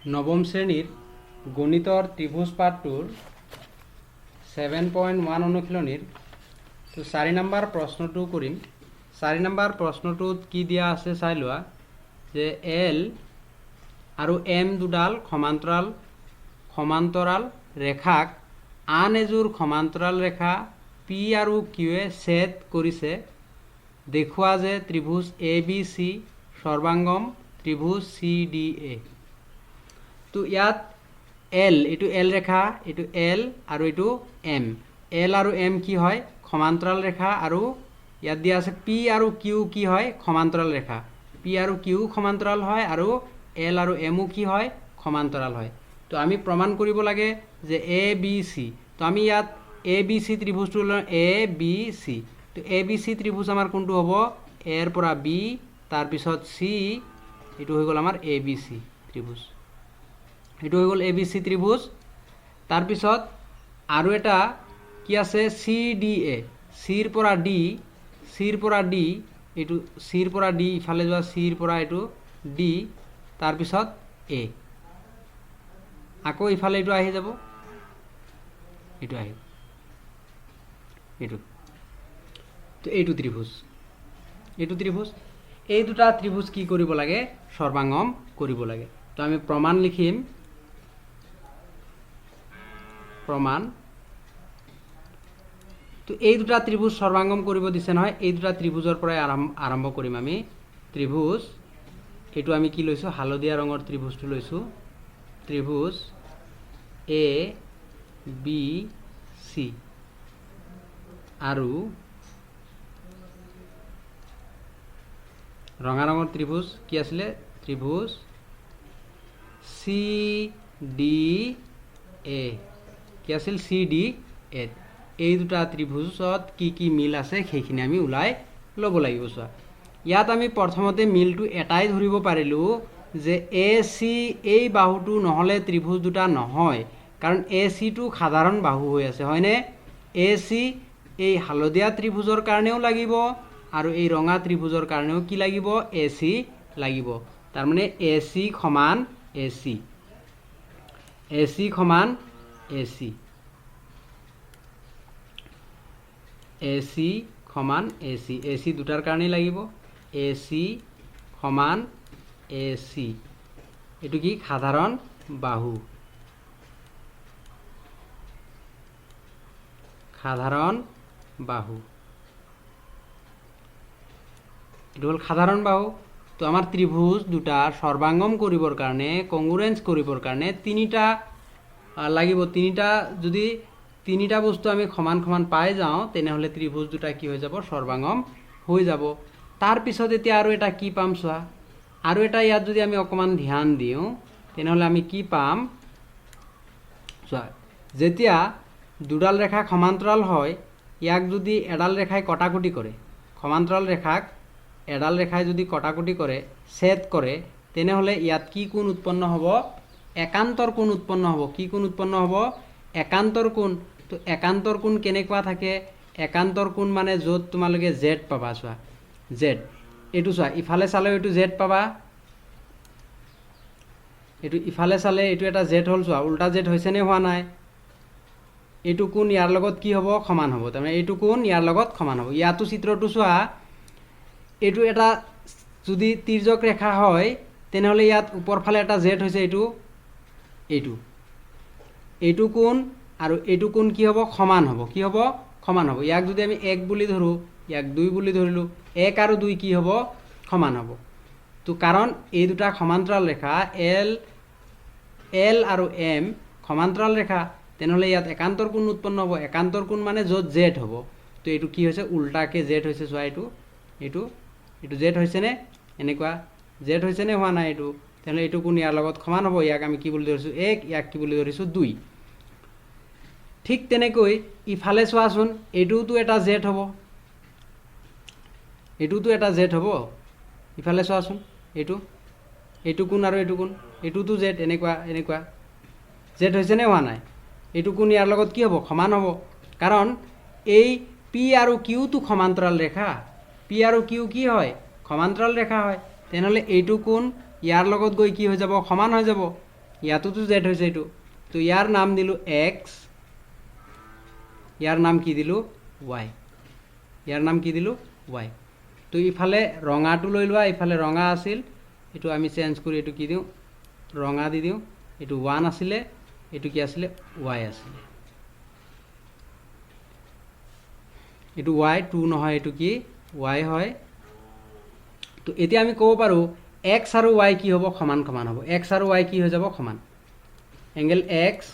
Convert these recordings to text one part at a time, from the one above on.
নৱম শ্ৰেণীৰ গণিতৰ ত্ৰিভুজ পাঠটোৰ 7.1 অনুশীলনীৰ তো 4 নম্বৰ প্ৰশ্নটো কৰিম। 4 নম্বৰ প্ৰশ্নটোত কি দিয়া আছে চাই লোৱা যে L আৰু M দুডাল সমান্তৰাল ৰেখাক আন এযোৰ সমান্তৰাল ৰেখা P আৰু Q এ ছেদ কৰিছে। দেখুৱা যে ত্ৰিভুজ ABC সৰ্বাঙ্গম ত্ৰিভুজ CDA। তো ইয়াত L এটো L ৰেখা, এটো L আৰু এটো M। L আৰু M কি হয়? সমান্তৰাল ৰেখা। আৰু ইয়াত দিয়া আছে P আৰু Q কি হয়? সমান্তৰাল ৰেখা। P আৰু Q সমান্তৰাল হয় আৰু L আৰু M কি হয়? সমান্তৰাল হয়। তো আমি প্ৰমাণ কৰিব লাগে যে ABC। তো আমি ইয়াত ABC ত্ৰিভুজটো লওঁ ABC। তো ABC ত্ৰিভুজ আমাৰ কোনটো হ'ব? A এৰ পৰা B তাৰ পিছত C, এটো হৈ গ'ল আমাৰ ABC ত্ৰিভুজ। এটো হৈ গ'ল ABC ত্ৰিভুজ। তাৰ পিছত আৰু এটা কি আছে CDA, C ৰ পৰা D, এটো C ৰ পৰা D ইফালে যোৱা C ৰ পৰা এটো D, তাৰ পিছত A, আকৌ ইফালে এটো আহি যাব, এটো আহি এটো। তো এইটো ত্ৰিভুজ, এই দুটা ত্ৰিভুজ কি কৰিব লাগে? সৰ্বাঙ্গম কৰিব লাগে। তো আমি প্ৰমাণ লিখিম। প্ৰমাণ। তো এই দুটা ত্ৰিভুজ সৰ্বাঙ্গম কৰিব দিছে নহয়, এই দুটা ত্ৰিভুজৰ পৰাই আৰম্ভ কৰিম আমি। ত্ৰিভুজ এটো আমি কি লৈছো? হালধীয়া ৰঙৰ ত্ৰিভুজটো লৈছো। ত্ৰিভুজ ABC আৰু ৰঙা ৰঙৰ ত্রিভুজ কি আছিলে? ত্রিভুজ CDA কি আছিল? CDA। এই দুটা ত্রিভুজত কি কি মিল আছে সেইখিনি আমি উলাই ল'ব লাগিব। চোৱা ইয়াত আমি প্ৰথমতে মিলটো এটাই ধৰিব পাৰিলো যে AC এই বাহুটো নহলে ত্ৰিভুজ দুটা নহয়, কাৰণ AC টো সাধাৰণ বাহু হৈ আছে, হয়নে? AC এই হালধীয়া ত্ৰিভুজৰ কাৰণেও লাগিব আৰু এই ৰঙা ত্ৰিভুজৰ কাৰণেও কি লাগিব? AC লাগিব। তাৰ মানে AC সমান AC, AC সমান AC, AC সমান AC, AC দুটাৰ কাৰণে লাগিব। AC সমান AC, এটো কি? সাধাৰণ বাহু, সাধাৰণ বাহু, এটো হল সাধাৰণ বাহু। তো আমাৰ ত্ৰিভুজ দুটা সৰ্বাঙ্গম কৰিবৰ কাৰণে, কংগ্ৰুয়েন্স কৰিবৰ কাৰণে তিনিটা লাগিব। যদি তিনিটা বস্তু আমি সমান সমান পাই যাওঁ তেনেহলে ত্রিভুজ দুটা কি হৈ যাব? সর্বাঙ্গম হৈ যাব। তাৰ পিছত এতিয়া আৰু এটা কি পাম চোৱা, আৰু এটা ইয়াত যদি আমি অকমান ধ্যান দিওঁ তেনেহলে আমি কি পাম চোৱা, যেতিয়া দুডাল ৰেখা সমান্তৰাল হয় ইয়াক যদি এডাল ৰেখাই কটাকুটি কৰে, সমান্তৰাল ৰেখাক এডাল ৰেখাই যদি কটাকুটি কৰে, ছেদ কৰে, তেনেহলে ইয়াত কি কোণ উৎপন্ন হ'ব? একান্তৰ কোণ উৎপন্ন হ'ব। কি কোণ উৎপন্ন হ'ব? একান্তৰ কোণ। তো একান্তৰ কোণ কেনেকুৱা থাকে? একান্তৰ কোণ মানে য'ত তোমালোকে Z পাবা। চোৱা Z, এটো চোৱা ইফালে চালেও এটো Z পাবা, এটো ইফালে চালে এটো এটা Z হল। চোৱা উল্টা Z হৈছে নে হোৱা নাই? এটো কোণ ইয়াৰ লগত কি হ'ব? সমান হ'ব। তাৰমানে এইটো কোণ ইয়াৰ লগত সমান হ'ব। ইয়াতো চিত্ৰটো চোৱা, এটো এটা যদি তিৰ্যক ৰেখা হয় তেনেহলে ইয়াত ওপৰ ফালে এটা Z হৈছে, এইটো কোণ আৰু এইটো কোণ কি হ'ব? সমান হ'ব। কি হ'ব? সমান হ'ব। ইয়াক যদি আমি 1 বুলি ধৰো, ইয়াক 2 বুলি ধৰিলো, 1 আৰু 2 কি হ'ব? সমান হ'ব। তো কাৰণ এই দুটা সমান্তৰাল ৰেখা L আৰু M সমান্তৰাল ৰেখা, তেনেহলে ইয়াত একান্তৰ কোণ উৎপন্ন হ'ব। একান্তৰ কোণ মানে য'ত Z হ'ব। তো এইটো কি হৈছে? উল্টাকে Z হৈছে। চোৱা এইটো Z হৈছে নে? এনেকুৱা Z হৈছে নে হোৱা নাই? এইটো তেনেহলে এইটো কোণ ইয়াৰ লগত সমান হ'ব। ইয়াক আমি কি বুলি ধৰিছো? 1, ইয়াক কি বুলি ধৰিছো? 2। ঠিক তেনেকৈ ইফালে চোৱাচোন, এইটোতো এটা Z হ'ব, এইটোতো এটা Z হ'ব। ইফালে চোৱাচোন, এইটো কোণ আৰু এইটো কোণ, এইটোতো Z। এনেকুৱা Z হৈছে নে হোৱা নাই? এইটো কোণ ইয়াৰ লগত কি হ'ব? সমান হ'ব। কাৰণ এই P আৰু Q তো সমান্তৰাল ৰেখা। P আৰু Q কি হয়? সমান্তৰাল ৰেখা হয়। তেনেহলে এইটো কোণ ইয়াৰ লগত গৈ কি হৈ যাব? সমান হৈ যাব। ইয়াতোতো জেড হৈছে এইটো, তো ইয়াৰ নাম দিলোঁ এক্স, ইয়াৰ নাম কি দিলোঁ ৱাই, ইয়াৰ নাম কি দিলোঁ ৱাই। তো ইফালে ৰঙাটো লৈ লোৱা, ইফালে ৰঙা আছিল, এইটো আমি চেঞ্জ কৰি এইটো কি দিওঁ ৰঙা দি দিওঁ, এইটো 1 আছিলে, এইটো কি আছিলে ৱাই আছিলে, এইটো ৱাই 2 নহয়, এইটো কি ৱাই হয়। তো এতিয়া আমি ক'ব পাৰোঁ এক্স আৰু ৱাই কি হ'ব সমান সমান হ'ব, এক্স আৰু ৱাই কি হৈ যাব সমান, এংগেল এক্স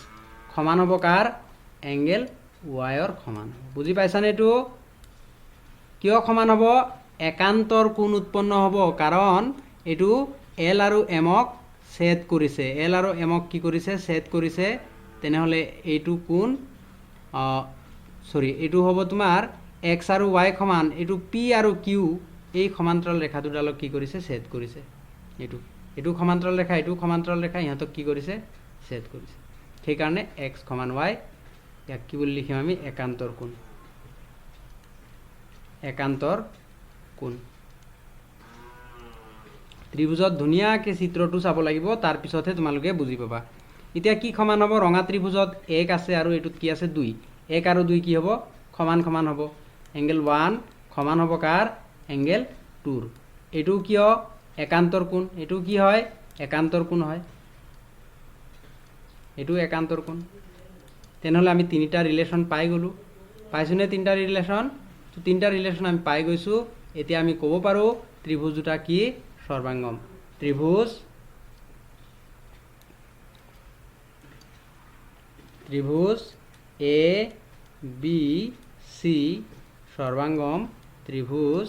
সমান হ'ব কাৰ এংগেল ৱাইৰ সমান হ'ব। বুজি পাইছানে? এইটো কিয় সমান হ'ব? একান্তৰ কোণ উৎপন্ন হ'ব, কাৰণ এইটো এল আৰু এমক ছেদ কৰিছে, এল আৰু এমক কি কৰিছে ছেদ কৰিছে, তেনেহ'লে এইটো কোণ এইটো হ'ব তোমাৰ এক্স আৰু ৱাই সমান, এইটো পি আৰু কিউ এই সমান্তৰাল ৰেখা দুডালক কি কৰিছে ছেদ কৰিছে, এইটো সমান্তৰাল ৰেখা, এইটো সমান্তৰাল ৰেখা, ইহঁতক কি কৰিছে ছেদ কৰিছে, সেইকাৰণে এক্স সমান ৱাই, ইয়াক কি বুলি লিখিম আমি একান্তৰ কোণ, একান্তৰ কোণ। ত্ৰিভুজত ধুনীয়াকৈ চিত্ৰটো চাব লাগিব, তাৰপিছতহে তোমালোকে বুজি পাবা। এতিয়া কি সমান হ'ব? ৰঙা ত্ৰিভুজত 1 আছে আৰু এইটোত কি আছে 2, 1 আৰু 2 কি হ'ব সমান সমান হ'ব, এংগেল 1 সমান হ'ব কাৰ এংগেল 2ৰ। এইটো কিয় একান্তৰ কোণ, এইটো কি হয় একান্তৰ কোণ হয়, এইটো একান্তৰ কোণ। তেনেহ'লে আমি তিনিটা ৰিলেশ্যন পাই গ'লোঁ, পাইছোঁনে তিনিটা ৰিলেশ্যন? তো তিনিটা ৰিলেশ্যন আমি পাই গৈছোঁ। এতিয়া আমি ক'ব পাৰোঁ ত্ৰিভুজ দুটা কি সৰ্বাঙ্গম, ত্ৰিভুজ এ বি সি সৰ্বাঙ্গম ত্রিভুজ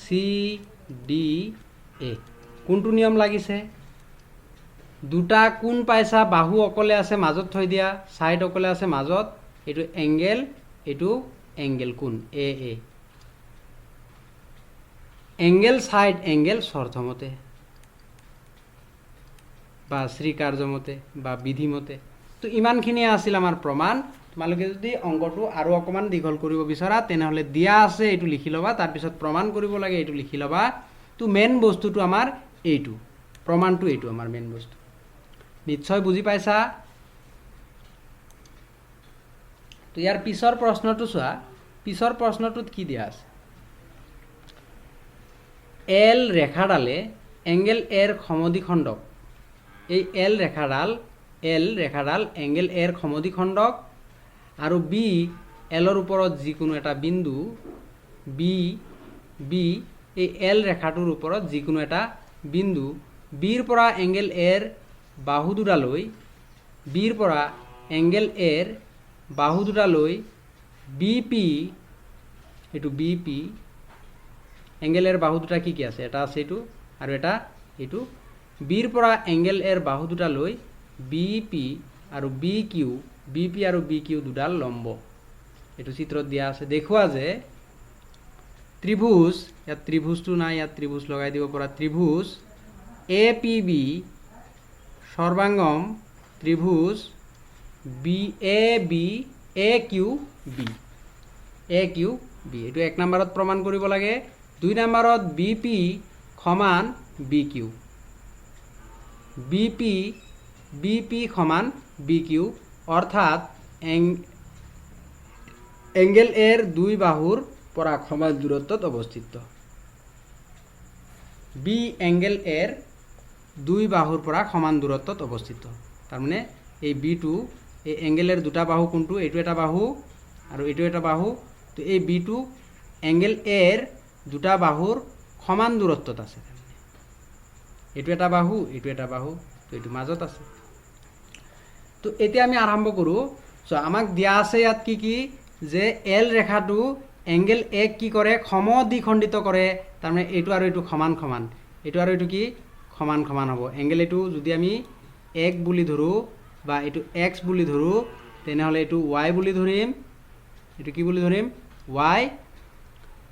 সি ডি এ। কোনটো নিয়ম লাগিছে? দুটা কোণ পাইছা, বাহু অকলে আছে মাজত থৈ দিয়া, সাইড অকলে আছে মাজত, এইটো এংগেল, এইটো এংগেল কোণ এ এ, এংগেল সাইড এংগেল শর্তমতে বা শ্রীকার্যমতে বা বিধিমতে। তো ইমানখিনিয়ে আছিল আমাৰ প্ৰমাণ। তোমালোকে যদি অংকটো আৰু অকণমান দীঘল কৰিব বিচৰা তেনেহ'লে দিয়া আছে, এইটো লিখি ল'বা, তাৰপিছত প্ৰমাণ কৰিব লাগে এইটো লিখি ল'বা। তো মেইন বস্তুটো আমাৰ এইটো, প্ৰমাণটো এইটো আমাৰ মেইন বস্তু। নিশ্চয় বুজি পাইছা? তো ইয়াৰ পিছৰ প্ৰশ্নটো চোৱা, পিছৰ প্ৰশ্নটোত কি দিয়া আছে? এল ৰেখাডালে এংগেল এৰ সমদ্বিখণ্ডক, এই এল ৰেখাডাল এংগেল এৰ সমদ্বিখণ্ডক আৰু বি এলৰ ওপৰত যিকোনো এটা বিন্দু বি এই এল ৰেখাটোৰ ওপৰত যিকোনো এটা বিন্দু বিৰ পৰা এংগেল এৰ বাহু দুটালৈ, বিৰ পৰা এংগেল এৰ বাহু দুটালৈ বি পি, এইটো বি পি, এংগেল এৰ বাহু দুটা কি কি আছে? এটা আছে এইটো আৰু এটা এইটো। বিৰ পৰা এংগেল এৰ বাহু দুটালৈ বি পি আৰু বি কিউ দুডাল লম্ব, এইটো চিত্ৰত দিয়া আছে। দেখুৱা যে ত্ৰিভুজ, ইয়াত ত্ৰিভুজটো নাই, ইয়াত ত্ৰিভুজ লগাই দিব পৰা, ত্ৰিভুজ এ পি বি সৰ্বাঙ্গম ত্ৰিভুজ এ কিউ বি, এইটো 1 নম্বৰত প্ৰমাণ কৰিব লাগে। 2 নম্বৰত বি পি সমান বি কিউ, বি পি সমান বি কিউ, অৰ্থাৎ এংগেল এৰ দুই বাহুৰ পৰা সমান দূৰত্বত অৱস্থিত। বি এংগেল এৰ দুই বাহুৰ পৰা সমান দূৰত্বত অৱস্থিত। তাৰমানে এই বিটো, এই এংগেলেৰ দুটা বাহু কোনটো? এইটো এটা বাহু আৰু এইটো এটা বাহু। তো এই বিটো এংগেল এৰ দুটা বাহুৰ সমান দূৰত্বত আছে। এইটো এটা বাহু, এইটো এটা বাহু, তো এইটো মাজত আছে। তো এতিয়া আমি আৰম্ভ কৰোঁ। চ' আমাক দিয়া আছে ইয়াত কি কি? যে এল ৰেখাটো এংগেল এক কি কৰে? সমদ্বিখণ্ডিত কৰে। তাৰমানে এইটো আৰু এইটো সমান সমান, এইটো আৰু এইটো কি সমান সমান হ'ব। এংগেল এইটো যদি আমি এক বুলি ধৰোঁ বা এইটো এক্স বুলি ধৰোঁ, তেনেহ'লে এইটো ৱাই বুলি ধৰিম, এইটো কি বুলি ধৰিম? ৱাই।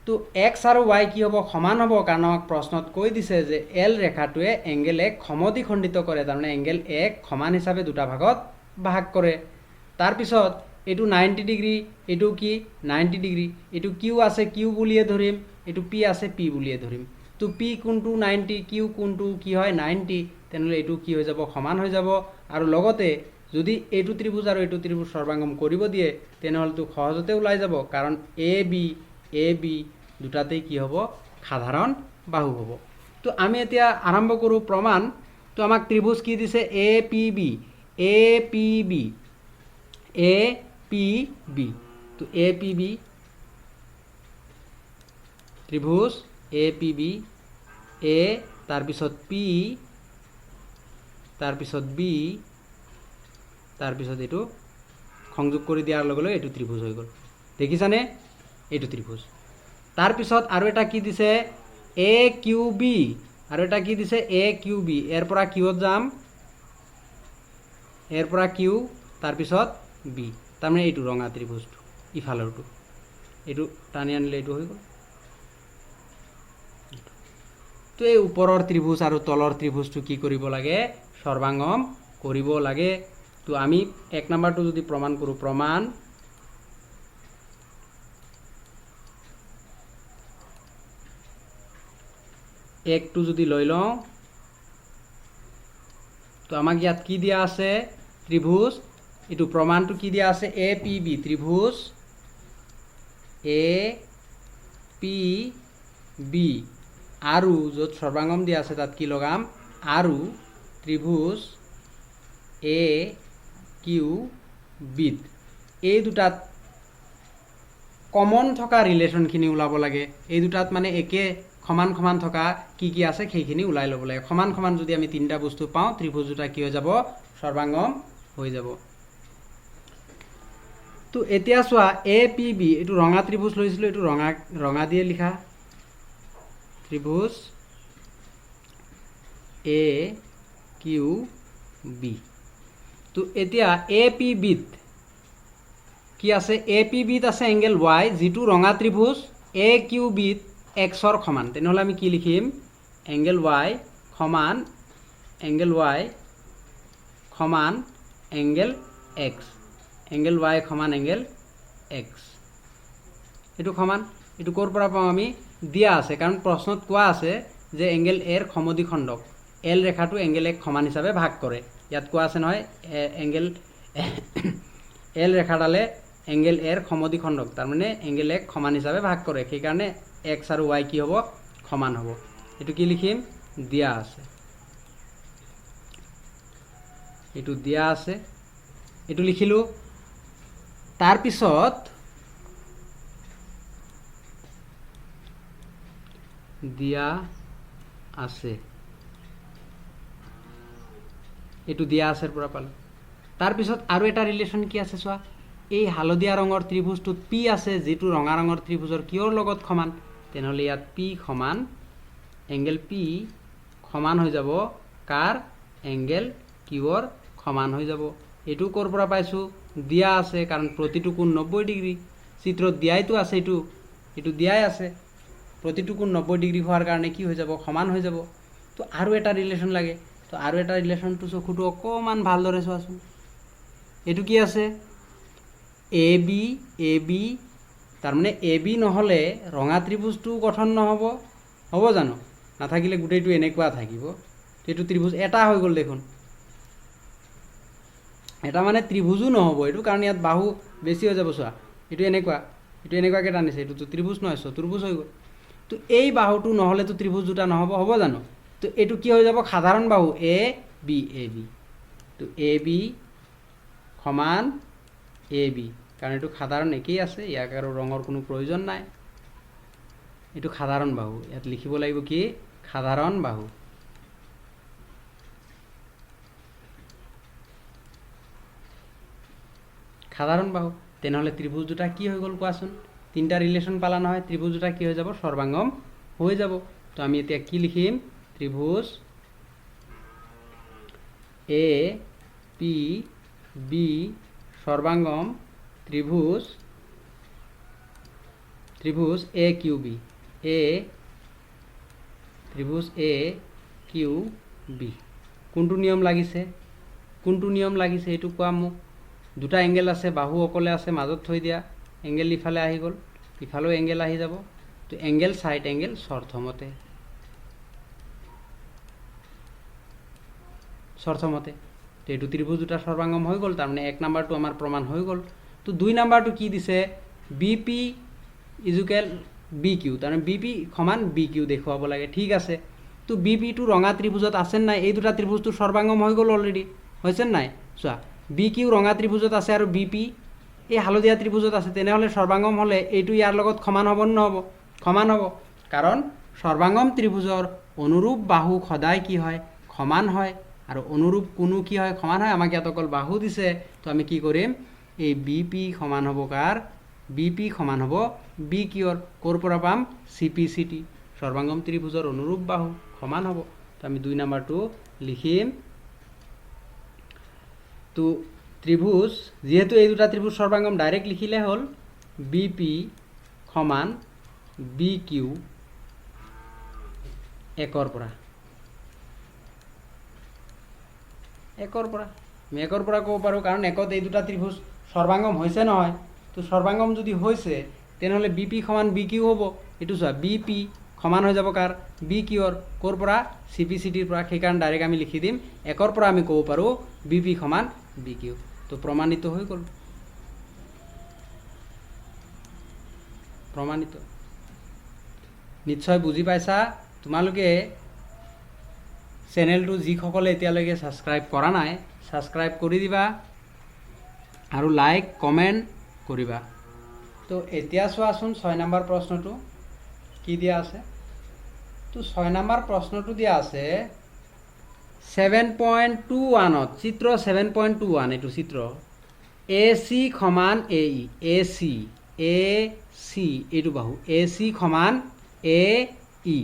তো এক্স আৰু ৱাই কি হ'ব? সমান হ'ব, কাৰণ আমাক প্ৰশ্নত কৈ দিছে যে এল ৰেখাটোৱে এংগেল এক সমদ্বিখণ্ডিত কৰে। তাৰমানে এংগেল এক সমান হিচাপে দুটা ভাগত ভাগ কৰে। তাৰপিছত এইটো 90 ডিগ্ৰী, এইটো কি 90 ডিগ্ৰী, এইটো কিউ আছে কিউ বুলিয়ে ধৰিম, এইটো পি আছে পি বুলিয়ে ধৰিম। তো পি কোনটো 90, কিউ কোনটো কি হয় 90, তেনেহ'লে এইটো কি হৈ যাব সমান হৈ যাব। আৰু লগতে যদি এইটো ত্ৰিভুজ আৰু এইটো ত্ৰিভুজ সৰ্বাঙ্গম কৰিব দিয়ে তেনেহ'লেতো সহজতে ওলাই যাব, কাৰণ এ বি দুটাতেই কি হ'ব সাধাৰণ বাহু হ'ব। তো আমি এতিয়া আৰম্ভ কৰোঁ প্ৰমাণ। তো আমাক ত্ৰিভুজ কি দিছে এ পি বি, তো এ পি বি ত্ৰিভুজ এ পি বি, এ তাৰপিছত পি তাৰপিছত বি তাৰপিছত এইটো সংযোগ কৰি দিয়াৰ লগে লগে এইটো ত্ৰিভুজ হৈ গ'ল। দেখিছানে এইটো ত্ৰিভুজ। তাৰপিছত আৰু এটা কি দিছে এ কিউ বি, আৰু এটা কি দিছে এ কিউ বি, এৰ পৰা কিউত যাম, এৰ পৰা কিউ তাৰপিছত বি, তাৰমানে এইটো ৰঙা ত্ৰিভুজটো ইফালৰটো, এইটো টানি আনিলে এইটো হৈ গ'ল। তো এই ওপৰৰ ত্ৰিভুজ আৰু তলৰ ত্ৰিভুজটো কি কৰিব লাগে সৰ্বাঙ্গম কৰিব লাগে। তো আমি 1 নম্বৰটো যদি প্ৰমাণ কৰোঁ, প্ৰমাণ একটো যদি লৈ লওঁ, তো আমাক ইয়াত কি দিয়া আছে ত্ৰিভুজ, এইটো প্ৰমাণটো কি দিয়া আছে এ পি বি, ত্ৰিভুজ এ পি বি, আৰু য'ত সৰ্বাঙ্গম দিয়া আছে তাত কি লগাম আৰু ত্ৰিভুজ এ কিউ বিত এই দুটাত কমন থকা ৰিলেশ্যনখিনি ওলাব লাগে। এই দুটাত মানে একে সমান সমান থকা কি কি আছে সেইখিনি ওলাই ল'ব লাগে। সমান সমান যদি আমি তিনিটা বস্তু পাওঁ ত্ৰিভুজ দুটা কি হৈ যাব সৰ্বাঙ্গম হৈ যাব। তো এতিয়া চোৱা এ পি বি, এইটো ৰঙা ত্ৰিভুজ লৈছিলোঁ, এইটো ৰঙা দিয়ে লিখা ত্ৰিভুজ এ কিউ বি। তো এতিয়া এ পি বিত কি আছে এ পি বিত আছে এংগেল ওয়াই, যিটো ৰঙা ত্ৰিভুজ এ কিউ বিত এক্সৰ সমান। তেনেহ'লে আমি কি লিখিম এংগেল ওয়াই সমান এংগেল এক্স, এংগেল ওয়াই সমান এংগেল এক্স, এইটো সমান। এইটো ক'ৰ পৰা পাওঁ আমি দিয়া আছে, কাৰণ প্ৰশ্নত কোৱা আছে যে এংগেল এৰ সমদ্বিখণ্ডক এল ৰেখাটো এংগেল এক সমান হিচাপে ভাগ কৰে। ইয়াত কোৱা আছে নহয় এংগেল এল ৰেখাডালে এংগেল এৰ সমদ্বিখণ্ডক তাৰমানে এংগেল এক সমান হিচাপে ভাগ কৰে, সেইকাৰণে এক্স আৰু ওয়াই কি হ'ব সমান হ'ব। এইটো কি লিখিম দিয়া আছে, এইটো দিয়া আছে, এইটো লিখিলোঁ। তাৰপিছত দিয়া আছে, এইটো দিয়া আছে পৰা পালোঁ। তাৰপিছত আৰু এটা ৰিলেশ্যন কি আছে চোৱা, এই হালধীয়া ৰঙৰ ত্ৰিভুজটোত পি আছে, যিটো ৰঙা ৰঙৰ ত্ৰিভুজৰ কিউৰ লগত সমান। তেনেহ'লে ইয়াত পি সমান এংগেল পি সমান হৈ যাব কাৰ এংগেল কিউৰ সমান হৈ যাব। এইটো ক'ৰ পৰা পাইছোঁ দিয়া আছে, কাৰণ প্ৰতিটো কোণ 90 ডিগ্ৰী, চিত্ৰত দিয়াইতো আছে, এইটো দিয়াই আছে, প্ৰতিটো কোণ 90 ডিগ্ৰী হোৱাৰ কাৰণে কি হৈ যাব সমান হৈ যাব। তো আৰু এটা ৰিলেশ্যন লাগে, তো আৰু এটা ৰিলেশ্যনটো চকুটো অকণমান ভালদৰে চোৱাচোন। এইটো কি আছে এ বি, তাৰমানে এ বি নহ'লে ৰঙা ত্ৰিভুজটো গঠন নহ'ব, হ'ব জানো? নাথাকিলে গোটেইটো এনেকুৱা থাকিব, এইটো ত্ৰিভুজ এটা হৈ গ'ল দেখোন। এটা মানে ত্ৰিভুজো নহ'ব এইটো, কাৰণ ইয়াত বাহু বেছি হৈ যাব। চোৱা এইটো এনেকুৱাকৈ টানিছে, এইটোতো ত্ৰিভুজ নহয় চতুৰ্ভুজ হৈ গ'ল। তো এই বাহুটো নহ'লেতো ত্ৰিভুজ দুটা নহ'ব, হ'ব জানো? তো এইটো কি হৈ যাব সাধাৰণ বাহু এ বি, তো এ বি সমান এ বি, কাৰণ এইটো সাধাৰণ একেই আছে, ইয়াক আৰু ৰঙৰ কোনো প্ৰয়োজন নাই। এইটো সাধাৰণ বাহু, ইয়াত লিখিব লাগিব কি সাধাৰণ বাহু। সাধাৰণ বাহু, তেনেহ'লে ত্ৰিভুজ দুটা কি হৈ গ'ল কোৱাচোন? তিনিটা ৰিলেশ্যন পালা নহয়, ত্ৰিভুজ দুটা কি হৈ যাব সৰ্বাঙ্গম হৈ যাব। তো আমি এতিয়া কি লিখিম ত্ৰিভুজ এ পি বি সৰ্বাঙ্গম ত্ৰিভুজ এ কিউ বি, ত্ৰিভুজ এ কিউ বি। কোনটো নিয়ম লাগিছে এইটো কোৱা মোক। দুটা এংগেল আছে, বাহু অকলে আছে, মাজত থৈ দিয়া, এংগেল ইফালে আহি গ'ল, ইফালেও এংগেল আহি যাব। তো এংগেল সাইড এংগেল শর্তমতে তো এইটো ত্রিভুজ দুটা সর্বাঙ্গম হৈ গ'ল। তাৰমানে 1 নাম্বাৰটো আমাৰ প্ৰমাণ হৈ গ'ল। তো 2 নাম্বাৰটো কি দিছে, বিপি ইজুকেল বি কিউ, তাৰমানে বিপি সমান বি কিউ দেখুৱাব লাগে। ঠিক আছে, তো বিপিটো ৰঙা ত্ৰিভুজত আছে নাই, এই দুটা ত্ৰিভুজটো সৰ্বাঙ্গম হৈ গ'ল অলৰেডি, হৈছে নাই? চোৱা, বি কিউ ৰঙা ত্ৰিভুজত আছে আৰু বিপি এই হালধীয়া ত্ৰিভুজত আছে, তেনেহ'লে সৰ্বাঙ্গম হ'লে এইটো ইয়াৰ লগত সমান হ'ব নে নহ'ব? সমান হ'ব, কাৰণ সৰ্বাঙ্গম ত্ৰিভুজৰ অনুৰূপ বাহু সদায় কি হয়, সমান হয়। আৰু অনুৰূপ কোনো কি হয়, সমান হয়। আমাক ইয়াত অকল বাহু দিছে, তো আমি কি কৰিম, এই বিপি সমান হ'ব কাৰ, বিপি সমান হ'ব বি কিউৰ, ক'ৰ পৰা পাম, চিপি চিটি, সৰ্বাঙ্গম ত্ৰিভুজৰ অনুৰূপ বাহু সমান হ'ব। তো আমি 2 নাম্বাৰটো লিখিম। তো ত্ৰিভুজ, যেহেতু এই দুটা ত্ৰিভুজ সৰ্বাঙ্গম, ডাইৰেক্ট লিখিলে হল বিপি সমান বি কিউ একৰ পৰা আমি একৰ পৰা ক'ব পাৰোঁ, কাৰণ একত এই দুটা ত্রিভুজ সর্বাঙ্গম হৈছে নহয়। তো সর্বাঙ্গম যদি হৈছে, তেনেহ'লে বিপি সমান বি কিউ হ'ব। এইটো চোৱা, বিপি সমান হৈ যাব কাৰ, বি কিউৰ, ক'ৰ পৰা, চিপি চিটিৰ পৰা। সেইকাৰণে ডাইৰেক্ট আমি লিখি দিম, একৰ পৰা আমি ক'ব পাৰোঁ বিপি সমান বি কিউ। তো প্ৰমাণিত হৈ গ'ল, প্ৰমাণিত। নিশ্চয় বুজি পাইছা। তোমালোকে চেনেলটো যিসকলে এতিয়ালৈকে ছাবস্ক্ৰাইব কৰা নাই, ছাবস্ক্ৰাইব কৰি দিবা আৰু লাইক কমেণ্ট কৰিবা। তো এতিয়া চোৱাচোন 6 নম্বৰ প্ৰশ্নটো কি দিয়া আছে। তো 6 নম্বৰ প্ৰশ্নটো দিয়া আছে 7.21ত, চিত্ৰ 7.21, এইটো চিত্ৰ এ চি সমান এ ই, এ চি এইটো বাহু, এ চি সমান এ ই,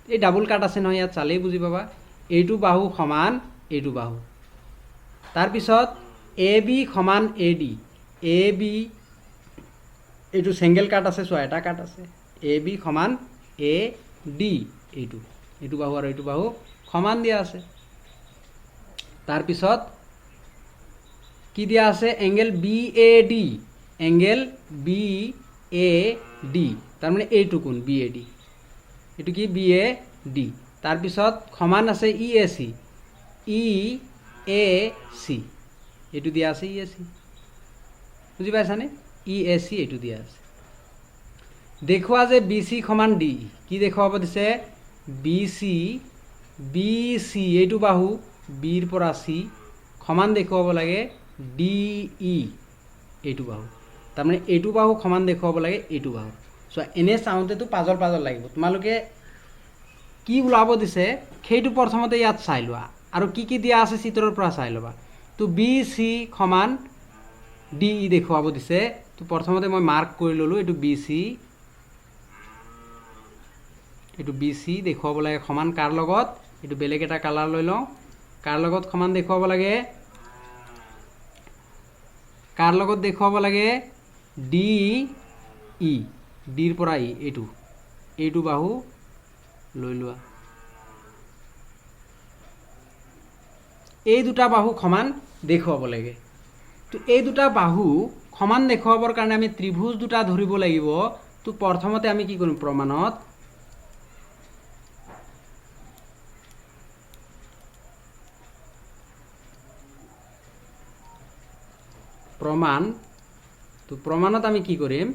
এই ডাবল কাট আছে নহয়, ইয়াত চালেই বুজি পাবা। এইটো বাহু সমান এইটো বাহু। তাৰপিছত এ বি সমান এ ডি, এ বি এইটো সিঙ্গেল কাট আছে, চোৱা এটা কাট আছে, এ বি সমান এ ডি, এইটো বাহু আৰু এইটো বাহু সমান দিয়া আছে। তাৰপিছত কি দিয়া আছে, angle B A D, angle B A D, তাৰমানে এইটো কোণ বি এ ডি, এইটো কি বি এ ডি। তাৰপিছত সমান আছে ই A C, E A C, এইটো দিয়া আছে ই এ চি, বুজি পাইছানে? ই এ চি এইটো দিয়া আছে। দেখুৱা যে বি চি সমান ডি, কি দেখুৱাব দিছে, বি চি এইটো বাহু বিৰ পৰা চি সমান দেখুৱাব লাগে ডি ই, এইটো বাহু, তাৰমানে এইটো বাহু সমান দেখুৱাব লাগে এইটো বাহু। চোৱা, এনে চাওঁতেতো পাজল লাগিব। তোমালোকে কি ওলাব দিছে সেইটো প্ৰথমতে ইয়াত চাই লোৱা, আৰু কি দিয়া আছে চিত্ৰৰ পৰা চাই ল'বা। তো বি চি সমান ডি ই দেখুৱাব দিছে। তো প্ৰথমতে মই মাৰ্ক কৰি ল'লোঁ, এইটো বি চি দেখুৱাব লাগে সমান কাৰ লগত, এইটো বেলেগ এটা কালাৰ লৈ লওঁ, কাৰ লগত সমান দেখুৱাব লাগে, কাৰ লগত দেখুৱাব লাগে, ডি ই, ডিৰ পৰা ই, এইটো বাহু লৈ লোৱা। এই দুটা বাহু সমান দেখুৱাব লাগে। তো এই দুটা বাহু সমান দেখুৱাবৰ কাৰণে আমি ত্ৰিভুজ দুটা ধৰিব লাগিব। তো প্ৰথমতে আমি কি কৰিম, প্ৰমাণত আমি কি কৰিম,